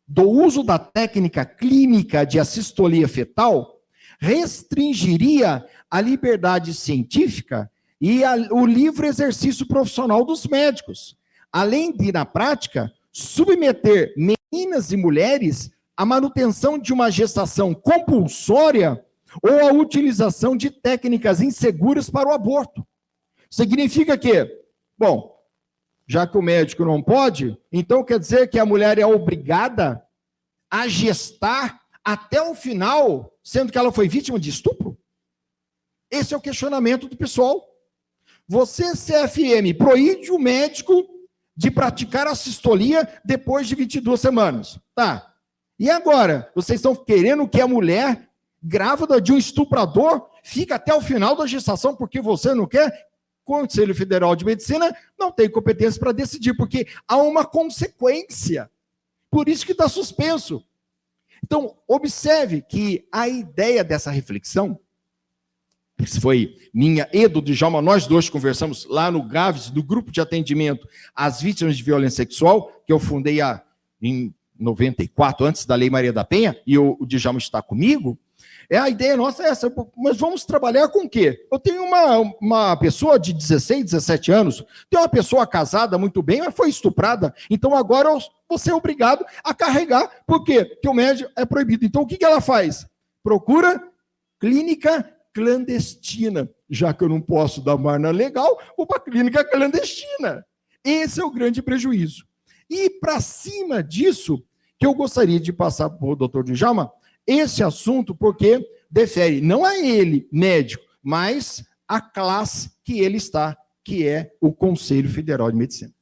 do uso da técnica clínica de assistolia fetal restringiria a liberdade científica e o livre exercício profissional dos médicos, além de, na prática, submeter meninas e mulheres à manutenção de uma gestação compulsória ou à utilização de técnicas inseguras para o aborto. Significa que, bom, já que o médico não pode, então quer dizer que a mulher é obrigada a gestar até o final, sendo que ela foi vítima de estupro? Esse é o questionamento do pessoal. Você, CFM, proíbe o médico de praticar a assistolia depois de 22 semanas. Tá. E agora? Vocês estão querendo que a mulher grávida de um estuprador fique até o final da gestação porque você não quer? O Conselho Federal de Medicina não tem competência para decidir, porque há uma consequência. Por isso que está suspenso. Então, observe que a ideia dessa reflexão, que foi minha e do Djalma, nós dois conversamos lá no GAVES, do Grupo de Atendimento às Vítimas de Violência Sexual, que eu fundei em 94, antes da Lei Maria da Penha, e o Djalma está comigo. A ideia nossa é essa, mas vamos trabalhar com o quê? Eu tenho uma pessoa de 16, 17 anos, tem uma pessoa casada muito bem, mas foi estuprada, então agora eu vou ser obrigado a carregar, por quê? Porque o médico é proibido. Então o que ela faz? Procura clínica clandestina. Já que eu não posso dar marna legal, vou para a clínica clandestina. Esse é o grande prejuízo. E para cima disso, que eu gostaria de passar para o doutor Djalma, esse assunto, porque defere não a ele, médico, mas a classe que ele está, que é o Conselho Federal de Medicina.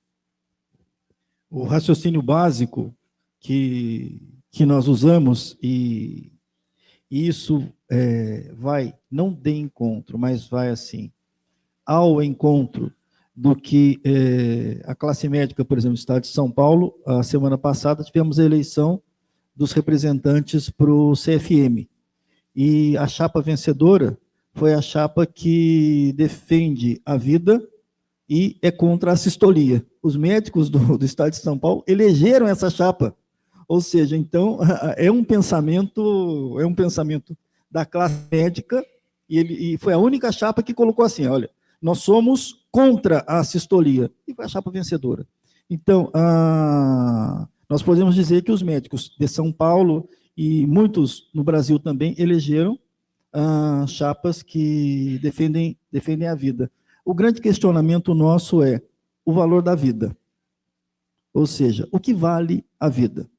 O raciocínio básico que nós usamos, e isso vai, não de encontro, mas vai assim, ao encontro do que a classe médica, por exemplo, do Estado de São Paulo, a semana passada tivemos a eleição dos representantes para o CFM. E a chapa vencedora foi a chapa que defende a vida e é contra a assistolia. Os médicos do Estado de São Paulo elegeram essa chapa. Ou seja, então, é um pensamento da classe médica, e foi a única chapa que colocou assim, olha, nós somos contra a assistolia. E foi a chapa vencedora. Então, nós podemos dizer que os médicos de São Paulo e muitos no Brasil também elegeram chapas que defendem a vida. O grande questionamento nosso é o valor da vida. Ou seja, o que vale a vida?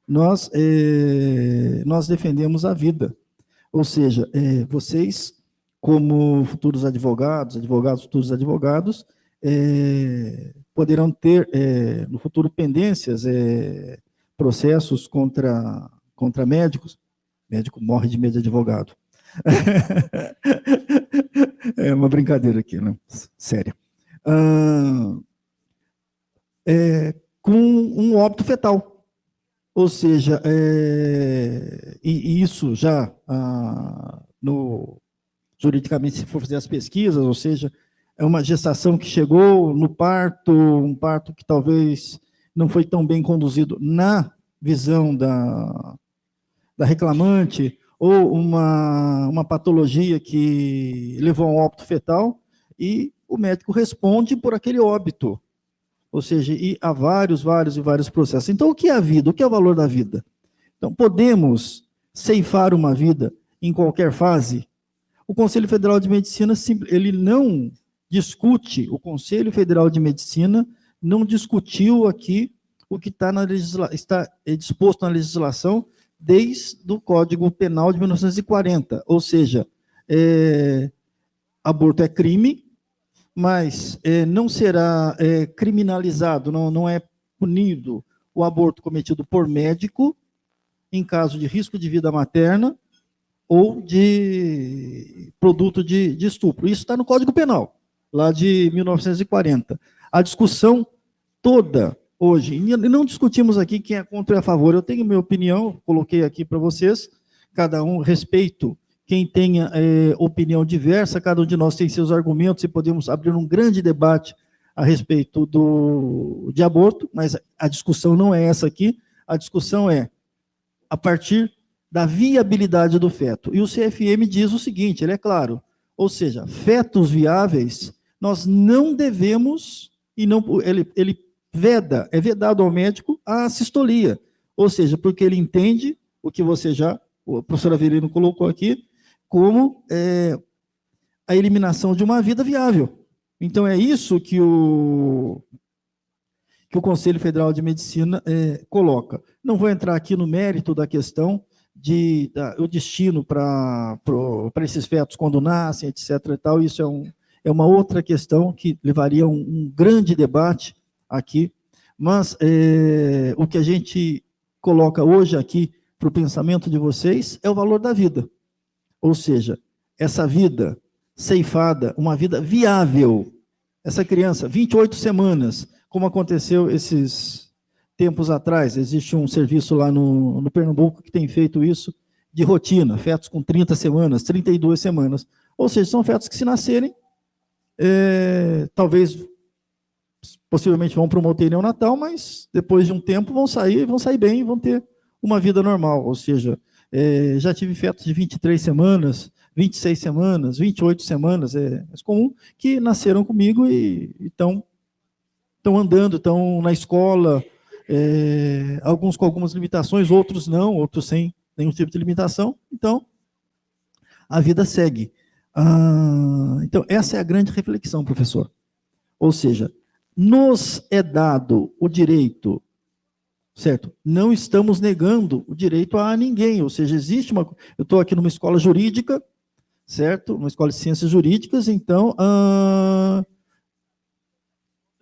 Nós defendemos a vida. Ou seja, vocês, como futuros advogados, futuros advogados, poderão ter no futuro pendências, processos contra médicos. Médico morre de medo de advogado. É uma brincadeira aqui, né? Séria. Com um óbito fetal. Ou seja, e isso já, juridicamente, se for fazer as pesquisas, ou seja, é uma gestação que chegou no parto, um parto que talvez não foi tão bem conduzido na visão da reclamante, ou uma patologia que levou a um óbito fetal, e o médico responde por aquele óbito. Ou seja, e há vários processos. Então, o que é a vida? O que é o valor da vida? Então, podemos ceifar uma vida em qualquer fase? O Conselho Federal de Medicina, ele não discute, o Conselho Federal de Medicina não discutiu aqui o que está disposto na legislação desde o Código Penal de 1940, ou seja, aborto é crime, mas não será criminalizado, não é punido o aborto cometido por médico em caso de risco de vida materna ou de produto de estupro. Isso está no Código Penal. lá de 1940. A discussão toda hoje, e não discutimos aqui quem é contra ou a favor, eu tenho minha opinião, coloquei aqui para vocês, cada um respeito quem tenha opinião diversa, cada um de nós tem seus argumentos e podemos abrir um grande debate a respeito de aborto, mas a discussão não é essa aqui, a discussão é a partir da viabilidade do feto. E o CFM diz o seguinte, ele é claro, ou seja, fetos viáveis, nós não devemos, e não, ele veda, é vedado ao médico a sistolia, ou seja, porque ele entende o que o professor Avelino colocou aqui, como a eliminação de uma vida viável. Então, é isso que o Conselho Federal de Medicina coloca. Não vou entrar aqui no mérito da questão o destino para esses fetos quando nascem, etc. E tal. Isso é uma outra questão que levaria um grande debate aqui. Mas o que a gente coloca hoje aqui para o pensamento de vocês é o valor da vida. Ou seja, essa vida ceifada, uma vida viável. Essa criança, 28 semanas, como aconteceu esses tempos atrás, existe um serviço lá no Pernambuco que tem feito isso de rotina, fetos com 30 semanas, 32 semanas. Ou seja, são fetos que se nascerem, talvez, possivelmente vão para uma UTI neonatal, mas depois de um tempo vão sair bem, vão ter uma vida normal. Ou seja, já tive fetos de 23 semanas, 26 semanas, 28 semanas, é comum, que nasceram comigo e estão andando, estão na escola, alguns com algumas limitações, outros não, outros sem nenhum tipo de limitação. Então, a vida segue. Então, essa é a grande reflexão, professor. Ou seja, nos é dado o direito, certo? Não estamos negando o direito a ninguém, ou seja, existe uma... Eu estou aqui numa escola jurídica, certo? Uma escola de ciências jurídicas, então,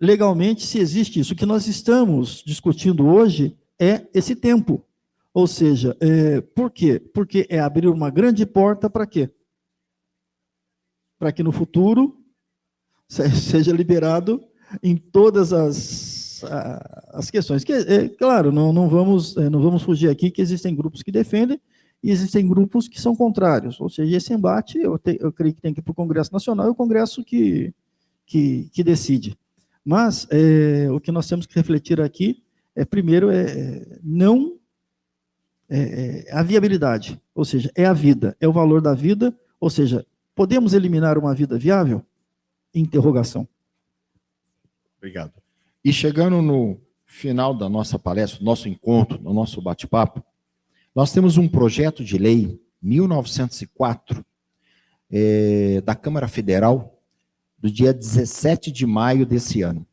legalmente, se existe isso. O que nós estamos discutindo hoje é esse tempo. Ou seja, por quê? Porque é abrir uma grande porta para quê? Para que no futuro seja liberado em todas as questões. Claro, não vamos fugir aqui que existem grupos que defendem e existem grupos que são contrários. Ou seja, esse embate, eu creio que tem que ir para o Congresso Nacional, é o Congresso que decide. Mas o que nós temos que refletir aqui primeiro, não a viabilidade, ou seja, é a vida, é o valor da vida, ou seja, podemos eliminar uma vida viável? Interrogação. Obrigado. E chegando no final da nossa palestra, nosso encontro, no nosso bate-papo, nós temos um projeto de lei, 1904, da Câmara Federal, do dia 17 de maio desse ano.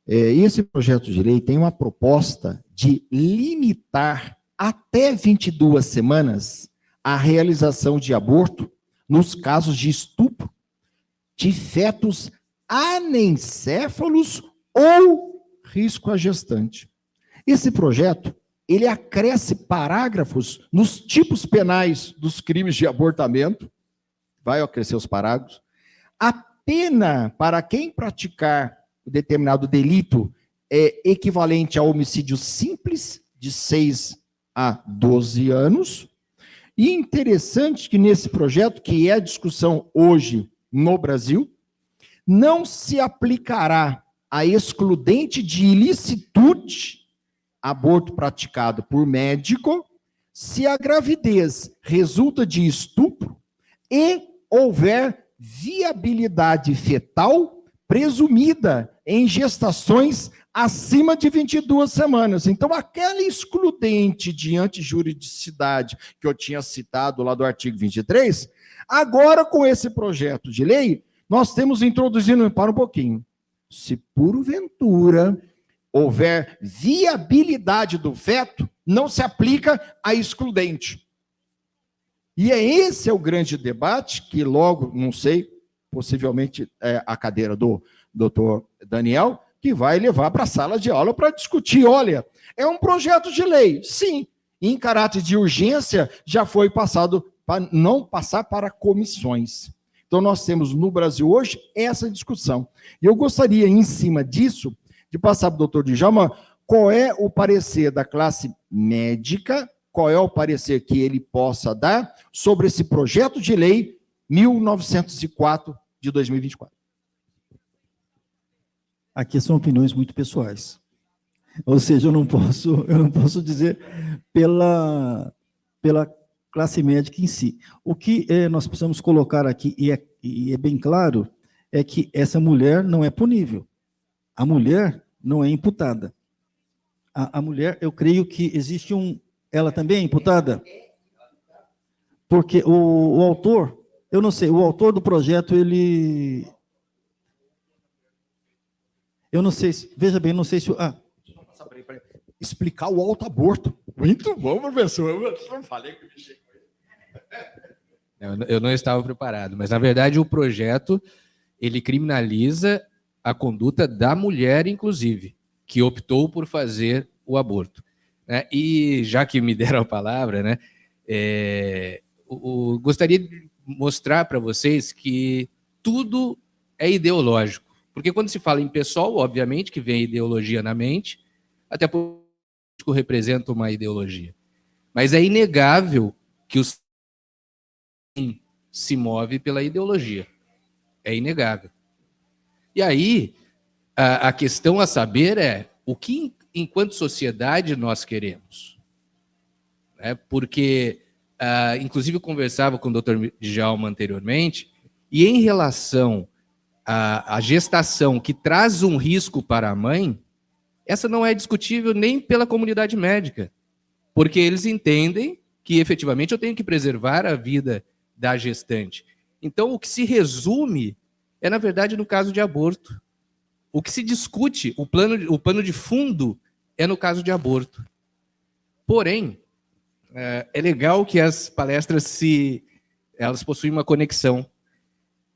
Esse projeto de lei tem uma proposta de limitar até 22 semanas a realização de aborto nos casos de estupro de fetos anencéfalos ou risco à gestante. Esse projeto, ele acresce parágrafos nos tipos penais dos crimes de abortamento, vai acrescer os parágrafos. A pena para quem praticar determinado delito é equivalente a homicídio simples, de 6 a 12 anos. E interessante que nesse projeto, que é a discussão hoje no Brasil, não se aplicará a excludente de ilicitude, aborto praticado por médico, se a gravidez resulta de estupro e houver viabilidade fetal presumida em gestações acima de 22 semanas. Então, aquela excludente de antijuridicidade que eu tinha citado lá do artigo 23, agora com esse projeto de lei, nós temos introduzindo, para um pouquinho, se porventura houver viabilidade do feto, não se aplica a excludente. E esse é o grande debate que logo, não sei, possivelmente a cadeira do doutor Daniel, que vai levar para a sala de aula para discutir. Olha, é um projeto de lei, sim, em caráter de urgência já foi passado para não passar para comissões. Então, nós temos no Brasil hoje essa discussão. E eu gostaria, em cima disso, de passar para o doutor Djalma qual é o parecer da classe médica, qual é o parecer que ele possa dar sobre esse projeto de lei 1904 de 2024. Aqui são opiniões muito pessoais. Ou seja, eu não posso dizer pela classe médica em si. O que nós precisamos colocar aqui, e é bem claro, é que essa mulher não é punível. A mulher não é imputada. A mulher, eu creio que existe ela também é imputada? Porque o autor, eu não sei, o autor do projeto, eu não sei, veja bem, não sei se... Explicar o autoaborto. Muito bom, professor. Eu não falei que eu não estava preparado, mas, na verdade, o projeto, ele criminaliza a conduta da mulher, inclusive, que optou por fazer o aborto. Né? E, já que me deram a palavra, né, gostaria de mostrar para vocês que tudo é ideológico. Porque quando se fala em pessoal, obviamente que vem ideologia na mente, até porque o representa uma ideologia. Mas é inegável que o se move pela ideologia. É inegável. E aí, a questão a saber é o que, enquanto sociedade, nós queremos. Porque, inclusive, eu conversava com o Dr. Djalma anteriormente, e em relação à gestação que traz um risco para a mãe, essa não é discutível nem pela comunidade médica, porque eles entendem que, efetivamente, eu tenho que preservar a vida da gestante. Então, o que se resume é, na verdade, no caso de aborto. O que se discute, o pano de fundo, é no caso de aborto. Porém, é legal que as palestras elas possuem uma conexão.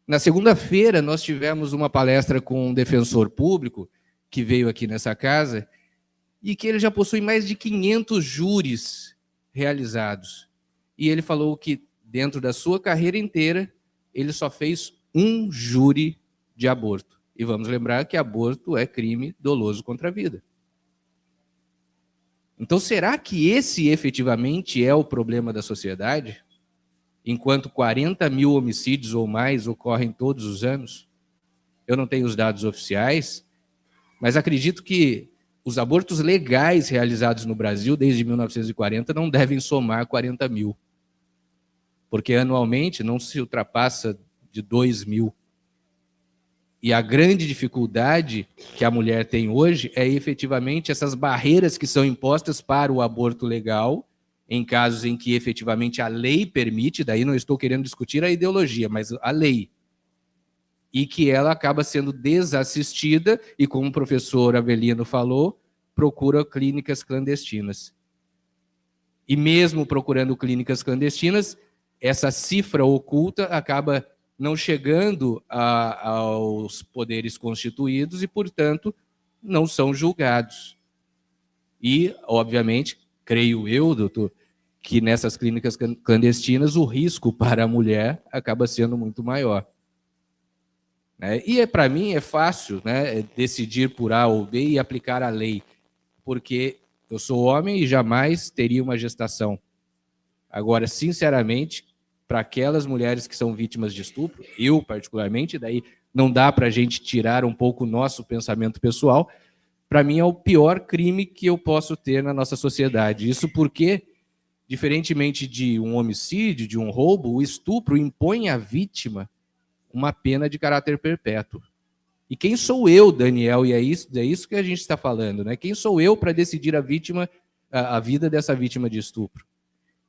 Na segunda-feira, nós tivemos uma palestra com um defensor público que veio aqui nessa casa e que ele já possui mais de 500 júris realizados. E ele falou que, dentro da sua carreira inteira, ele só fez um júri de aborto. E vamos lembrar que aborto é crime doloso contra a vida. Então, será que esse efetivamente é o problema da sociedade? Enquanto 40 mil homicídios ou mais ocorrem todos os anos? Eu não tenho os dados oficiais, mas acredito que os abortos legais realizados no Brasil desde 1940 não devem somar 40 mil. Porque anualmente não se ultrapassa de 2 mil. E a grande dificuldade que a mulher tem hoje é efetivamente essas barreiras que são impostas para o aborto legal, em casos em que efetivamente a lei permite, daí não estou querendo discutir a ideologia, mas a lei, e que ela acaba sendo desassistida e, como o professor Avelino falou, procura clínicas clandestinas. E mesmo procurando clínicas clandestinas, essa cifra oculta acaba não chegando aos poderes constituídos e, portanto, não são julgados. E, obviamente, creio eu, doutor, que nessas clínicas clandestinas o risco para a mulher acaba sendo muito maior. E, para mim, é fácil, né, decidir por A ou B e aplicar a lei, porque eu sou homem e jamais teria uma gestação. Agora, sinceramente, para aquelas mulheres que são vítimas de estupro, eu particularmente, daí não dá para a gente tirar um pouco o nosso pensamento pessoal, para mim é o pior crime que eu posso ter na nossa sociedade. Isso porque, diferentemente de um homicídio, de um roubo, o estupro impõe à vítima uma pena de caráter perpétuo. E quem sou eu, Daniel, e é isso que a gente está falando, né? Quem sou eu para decidir a vida dessa vítima de estupro?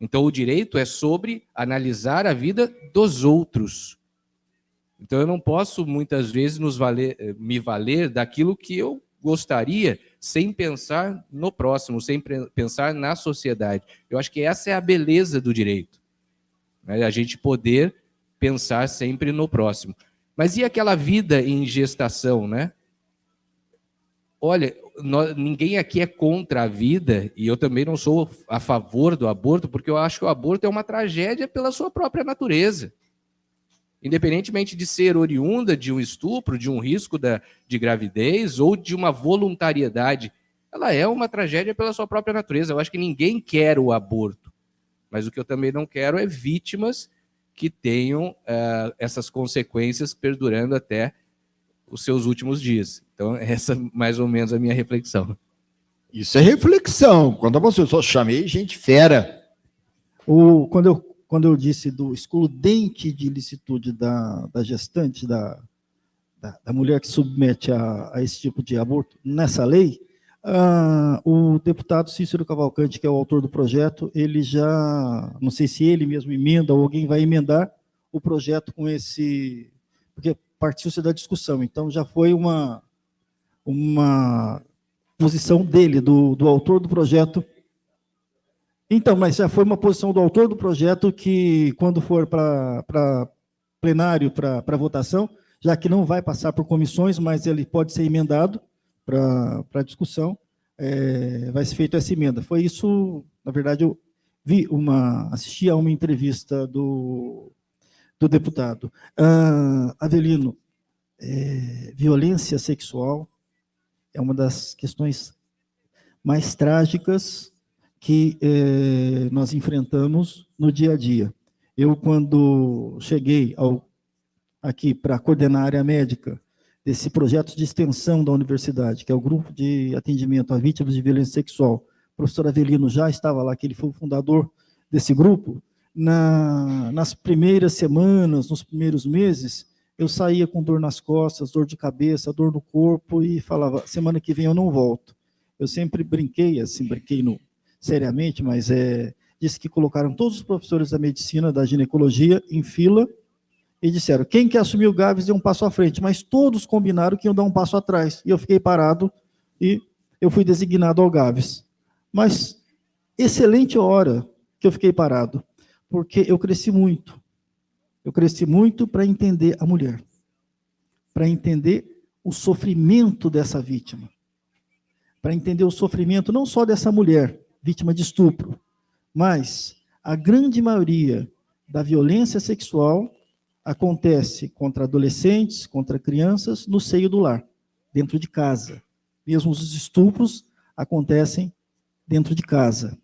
Então, o direito é sobre analisar a vida dos outros. Então, eu não posso, muitas vezes, me valer daquilo que eu gostaria, sem pensar no próximo, sem pensar na sociedade. Eu acho que essa é a beleza do direito, né? A gente poder pensar sempre no próximo. Mas e aquela vida em gestação, né? Olha, ninguém aqui é contra a vida, e eu também não sou a favor do aborto, porque eu acho que o aborto é uma tragédia pela sua própria natureza. independentemente de ser oriunda de um estupro, de um risco de gravidez ou de uma voluntariedade, ela é uma tragédia pela sua própria natureza. Eu acho que ninguém quer o aborto, mas o que eu também não quero é vítimas que tenham essas consequências perdurando até os seus últimos dias. Então, essa é mais ou menos a minha reflexão. Isso é reflexão. Quando você só chamei gente fera. Quando eu disse do excludente de ilicitude da gestante, da mulher que submete a esse tipo de aborto, nessa lei, o deputado Cícero Cavalcante, que é o autor do projeto, ele já, não sei se ele mesmo emenda ou alguém vai emendar o projeto com esse, porque partiu-se da discussão, então já foi uma posição dele, do autor do projeto. Então, mas já foi uma posição do autor do projeto que, quando for para plenário, para votação, já que não vai passar por comissões, mas ele pode ser emendado para discussão, vai ser feita essa emenda. Foi isso, na verdade, eu assisti a uma entrevista do deputado. Avelino, violência sexual é uma das questões mais trágicas que nós enfrentamos no dia a dia. Eu, quando cheguei aqui para coordenar a área médica desse projeto de extensão da universidade, que é o Grupo de Atendimento a Vítimas de Violência Sexual, o professor Avelino já estava lá, que ele foi o fundador desse grupo. Nas primeiras semanas, nos primeiros meses, eu saía com dor nas costas, dor de cabeça, dor no corpo, e falava, semana que vem eu não volto. Eu sempre brinquei, assim, seriamente, mas disse que colocaram todos os professores da medicina, da ginecologia, em fila, e disseram, quem quer assumir o Gaves dê um passo à frente, mas todos combinaram que iam dar um passo atrás, e eu fiquei parado, e eu fui designado ao Gaves. Mas, excelente hora que eu fiquei parado, porque eu cresci muito para entender a mulher, para entender o sofrimento dessa vítima, para entender o sofrimento não só dessa mulher, vítima de estupro, mas a grande maioria da violência sexual acontece contra adolescentes, contra crianças, no seio do lar, dentro de casa. Mesmo os estupros acontecem dentro de casa.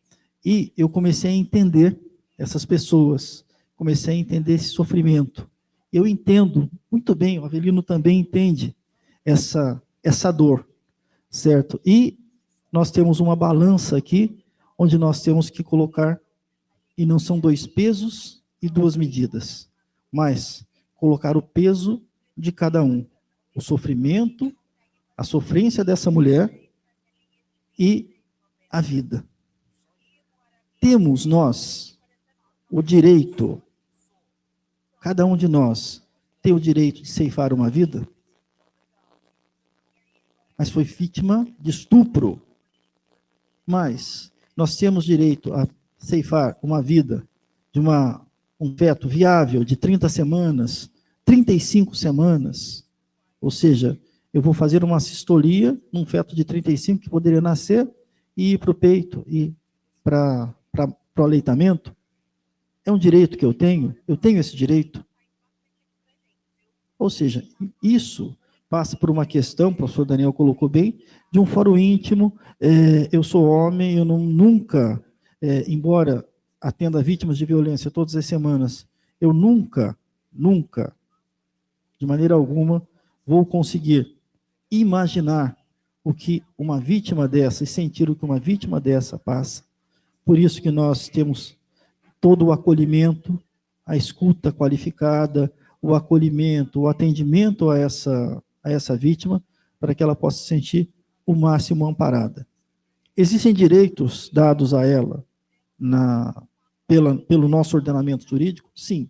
E eu comecei a entender essas pessoas, comecei a entender esse sofrimento. Eu entendo muito bem, o Avelino também entende essa dor, certo? E nós temos uma balança aqui, onde nós temos que colocar, e não são 2 pesos e 2 medidas, mas colocar o peso de cada um, o sofrimento, a sofrência dessa mulher e a vida. Temos nós o direito, cada um de nós tem o direito de ceifar uma vida, mas foi vítima de estupro. Mas nós temos direito a ceifar uma vida de um feto viável de 30 semanas, 35 semanas, ou seja, eu vou fazer uma cistolia num feto de 35 que poderia nascer e ir para o peito e para o aleitamento. É um direito que eu tenho esse direito. Ou seja, isso passa por uma questão, o professor Daniel colocou bem, de um fórum íntimo. Eu sou homem, eu nunca, embora atenda vítimas de violência todas as semanas, eu nunca, de maneira alguma, vou conseguir imaginar o que uma vítima dessa, e sentir o que uma vítima dessa passa. Por isso que nós temos todo o acolhimento, a escuta qualificada, o acolhimento, o atendimento a essa vítima, para que ela possa se sentir o máximo amparada. Existem direitos dados a ela pelo nosso ordenamento jurídico? Sim.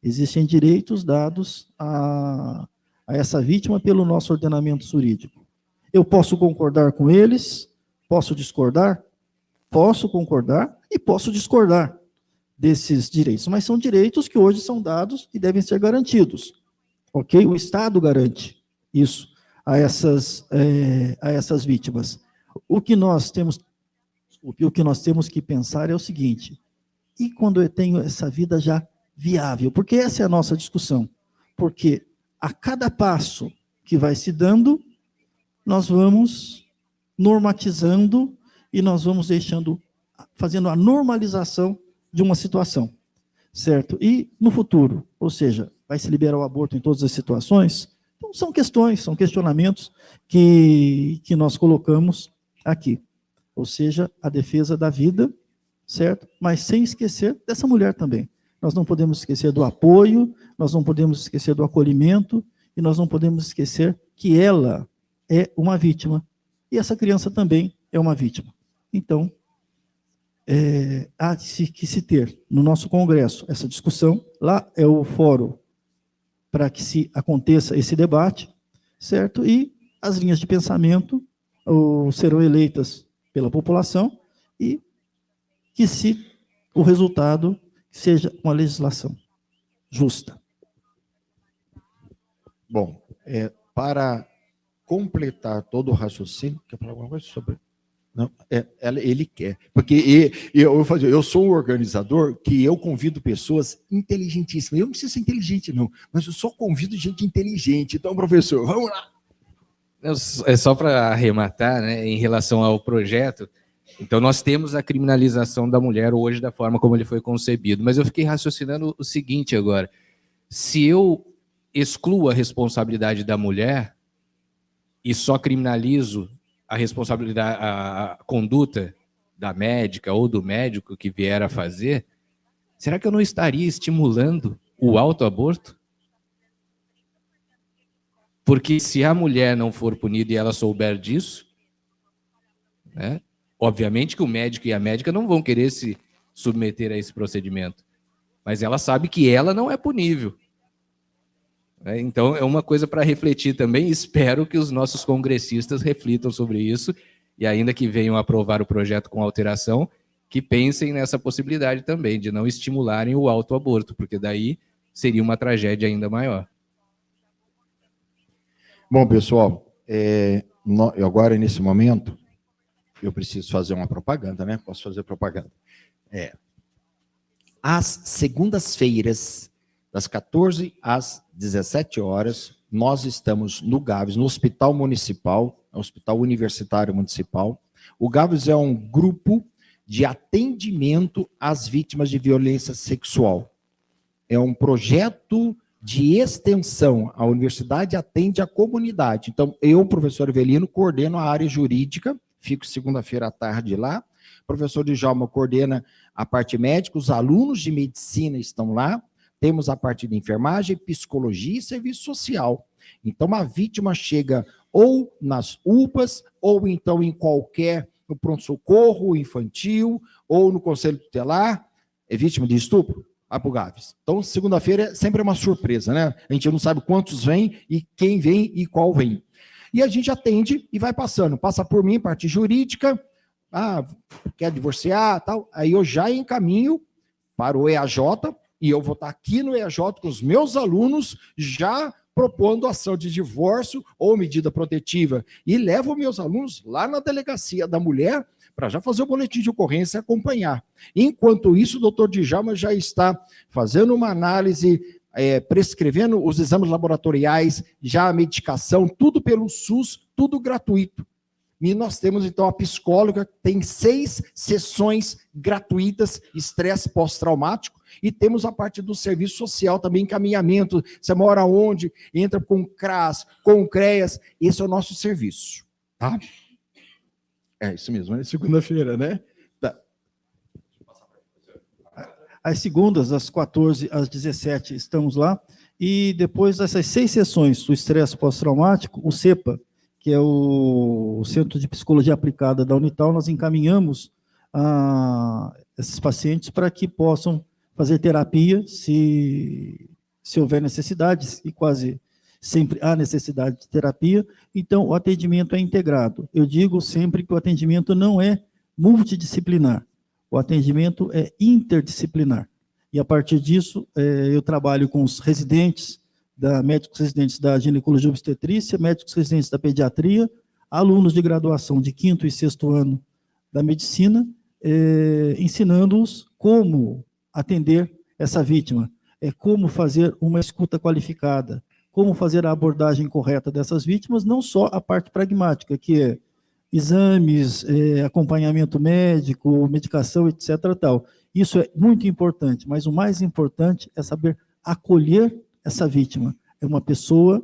Existem direitos dados a essa vítima pelo nosso ordenamento jurídico. Eu posso concordar com eles, posso discordar, posso concordar e posso discordar desses direitos, mas são direitos que hoje são dados e devem ser garantidos, ok? O Estado garante isso a essas vítimas. O que nós temos que pensar é o seguinte: e quando eu tenho essa vida já viável? Porque essa é a nossa discussão. porque a cada passo que vai se dando, nós vamos normatizando e nós vamos fazendo a normalização de uma situação, certo? E no futuro, ou seja, vai se liberar o aborto em todas as situações? Então, são questões, são questionamentos que nós colocamos aqui. Ou seja, a defesa da vida, certo? Mas sem esquecer dessa mulher também. Nós não podemos esquecer do apoio, nós não podemos esquecer do acolhimento, e nós não podemos esquecer que ela é uma vítima, e essa criança também é uma vítima. Então, há que se ter no nosso congresso essa discussão, lá é o fórum para que se aconteça esse debate, certo? E as linhas de pensamento serão eleitas pela população e que o resultado seja uma legislação justa. Bom, para completar todo o raciocínio, quer falar alguma coisa sobre... Não, ele quer. Porque eu sou um organizador que eu convido pessoas inteligentíssimas. Eu não preciso ser inteligente, não, mas eu só convido gente inteligente. Então, professor, vamos lá. É só para arrematar, né, em relação ao projeto. Então, nós temos a criminalização da mulher hoje da forma como ele foi concebido. Mas eu fiquei raciocinando o seguinte agora. Se eu excluo a responsabilidade da mulher e só criminalizo a responsabilidade, a conduta da médica ou do médico que vier a fazer, será que eu não estaria estimulando o autoaborto? Porque se a mulher não for punida e ela souber disso, né, obviamente que o médico e a médica não vão querer se submeter a esse procedimento, mas ela sabe que ela não é punível. Então, é uma coisa para refletir também. Espero que os nossos congressistas reflitam sobre isso e, ainda que venham aprovar o projeto com alteração, que pensem nessa possibilidade também, de não estimularem o autoaborto, porque daí seria uma tragédia ainda maior. Bom, pessoal, agora, nesse momento, eu preciso fazer uma propaganda, né? Posso fazer propaganda? Às segundas-feiras, das 14 às 17 horas, nós estamos no Gaves, no Hospital Municipal, Hospital Universitário Municipal. O Gaves é um grupo de atendimento às vítimas de violência sexual. É um projeto de extensão. A universidade atende a comunidade. Então, eu, professor Avelino, coordeno a área jurídica, fico segunda-feira à tarde lá. O professor Djalma coordena a parte médica, os alunos de medicina estão lá. Temos a parte de enfermagem, psicologia e serviço social. Então, a vítima chega ou nas UPAs, ou então em qualquer, no pronto-socorro infantil, ou no conselho tutelar, é vítima de estupro, vai para o Gaves. Então, segunda-feira sempre é uma surpresa, né? A gente não sabe quantos vêm, e quem vem e qual vem. E a gente atende e vai passando. Passa por mim, parte jurídica, quer divorciar, tal. Aí eu já encaminho para o EAJ, e eu vou estar aqui no EAJ com os meus alunos, já propondo ação de divórcio ou medida protetiva. E levo meus alunos lá na delegacia da mulher para já fazer o boletim de ocorrência e acompanhar. Enquanto isso, o doutor Djalma já está fazendo uma análise, prescrevendo os exames laboratoriais, já a medicação, tudo pelo SUS, tudo gratuito. E nós temos, então, a psicóloga, tem 6 sessões gratuitas, estresse pós-traumático, e temos a parte do serviço social também, encaminhamento, você mora onde, entra com CRAS, com CREAS, esse é o nosso serviço, tá? É isso mesmo, é segunda-feira, né? Tá. Às segundas, das 14 às 17, estamos lá, e depois dessas 6 sessões do estresse pós-traumático, o CEPA, que é o Centro de Psicologia Aplicada da Unital, nós encaminhamos esses pacientes para que possam fazer terapia, se houver necessidade, e quase sempre há necessidade de terapia. Então, o atendimento é integrado. Eu digo sempre que o atendimento não é multidisciplinar, o atendimento é interdisciplinar. E, a partir disso, eu trabalho com os residentes, médicos residentes da ginecologia e obstetrícia, médicos residentes da pediatria, alunos de graduação de 5º e 6º ano da medicina, ensinando-os como atender essa vítima. como fazer uma escuta qualificada, como fazer a abordagem correta dessas vítimas, não só a parte pragmática, que é exames, acompanhamento médico, medicação, etc. Tal. Isso é muito importante, mas o mais importante é saber acolher essa vítima. É uma pessoa,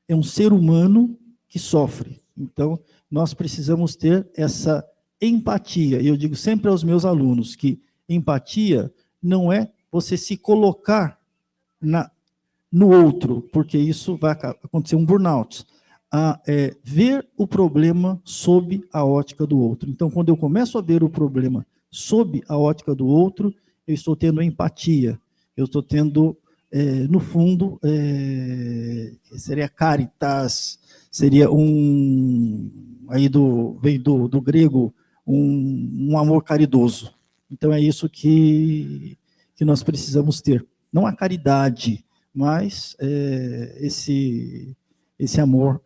é um ser humano que sofre. Então, nós precisamos ter essa empatia. E eu digo sempre aos meus alunos que empatia não é você se colocar no outro, porque isso vai acontecer um burnout. Ver o problema sob a ótica do outro. Então, quando eu começo a ver o problema sob a ótica do outro, eu estou tendo empatia, eu estou tendo, no fundo, seria caritas, seria veio do grego, um amor caridoso. Então, é isso que nós precisamos ter. Não a caridade, mas esse amor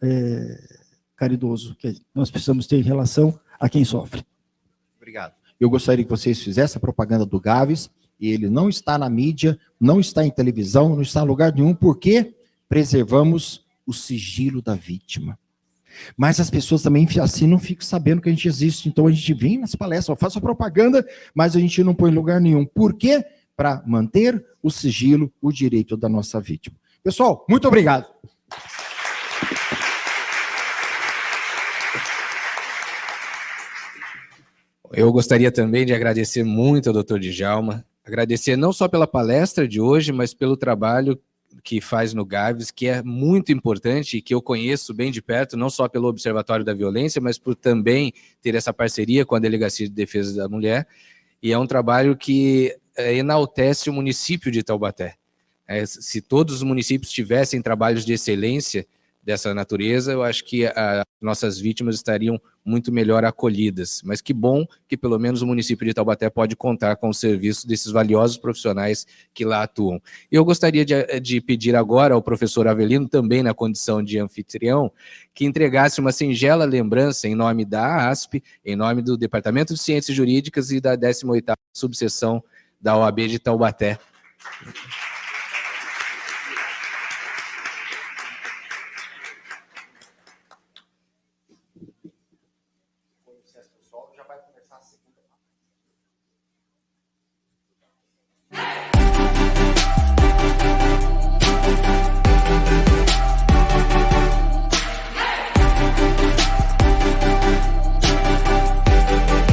caridoso que nós precisamos ter em relação a quem sofre. Obrigado. Eu gostaria que vocês fizessem a propaganda do Gaves, e ele não está na mídia, não está em televisão, não está em lugar nenhum, porque preservamos o sigilo da vítima. Mas as pessoas também assim não ficam sabendo que a gente existe, então a gente vem nas palestras, faz a propaganda, mas a gente não põe em lugar nenhum. Por quê? Para manter o sigilo, o direito da nossa vítima. Pessoal, muito obrigado. Eu gostaria também de agradecer muito ao Dr. Djalma, agradecer não só pela palestra de hoje, mas pelo trabalho que faz no Gaves, que é muito importante e que eu conheço bem de perto, não só pelo Observatório da Violência, mas por também ter essa parceria com a Delegacia de Defesa da Mulher, e é um trabalho que enaltece o município de Taubaté. Se todos os municípios tivessem trabalhos de excelência dessa natureza, eu acho que as nossas vítimas estariam muito melhor acolhidas. Mas que bom que pelo menos o município de Taubaté pode contar com o serviço desses valiosos profissionais que lá atuam. Eu gostaria de pedir agora ao professor Avelino, também na condição de anfitrião, que entregasse uma singela lembrança em nome da ASP, em nome do Departamento de Ciências Jurídicas e da 18ª Subseção da OAB de Taubaté.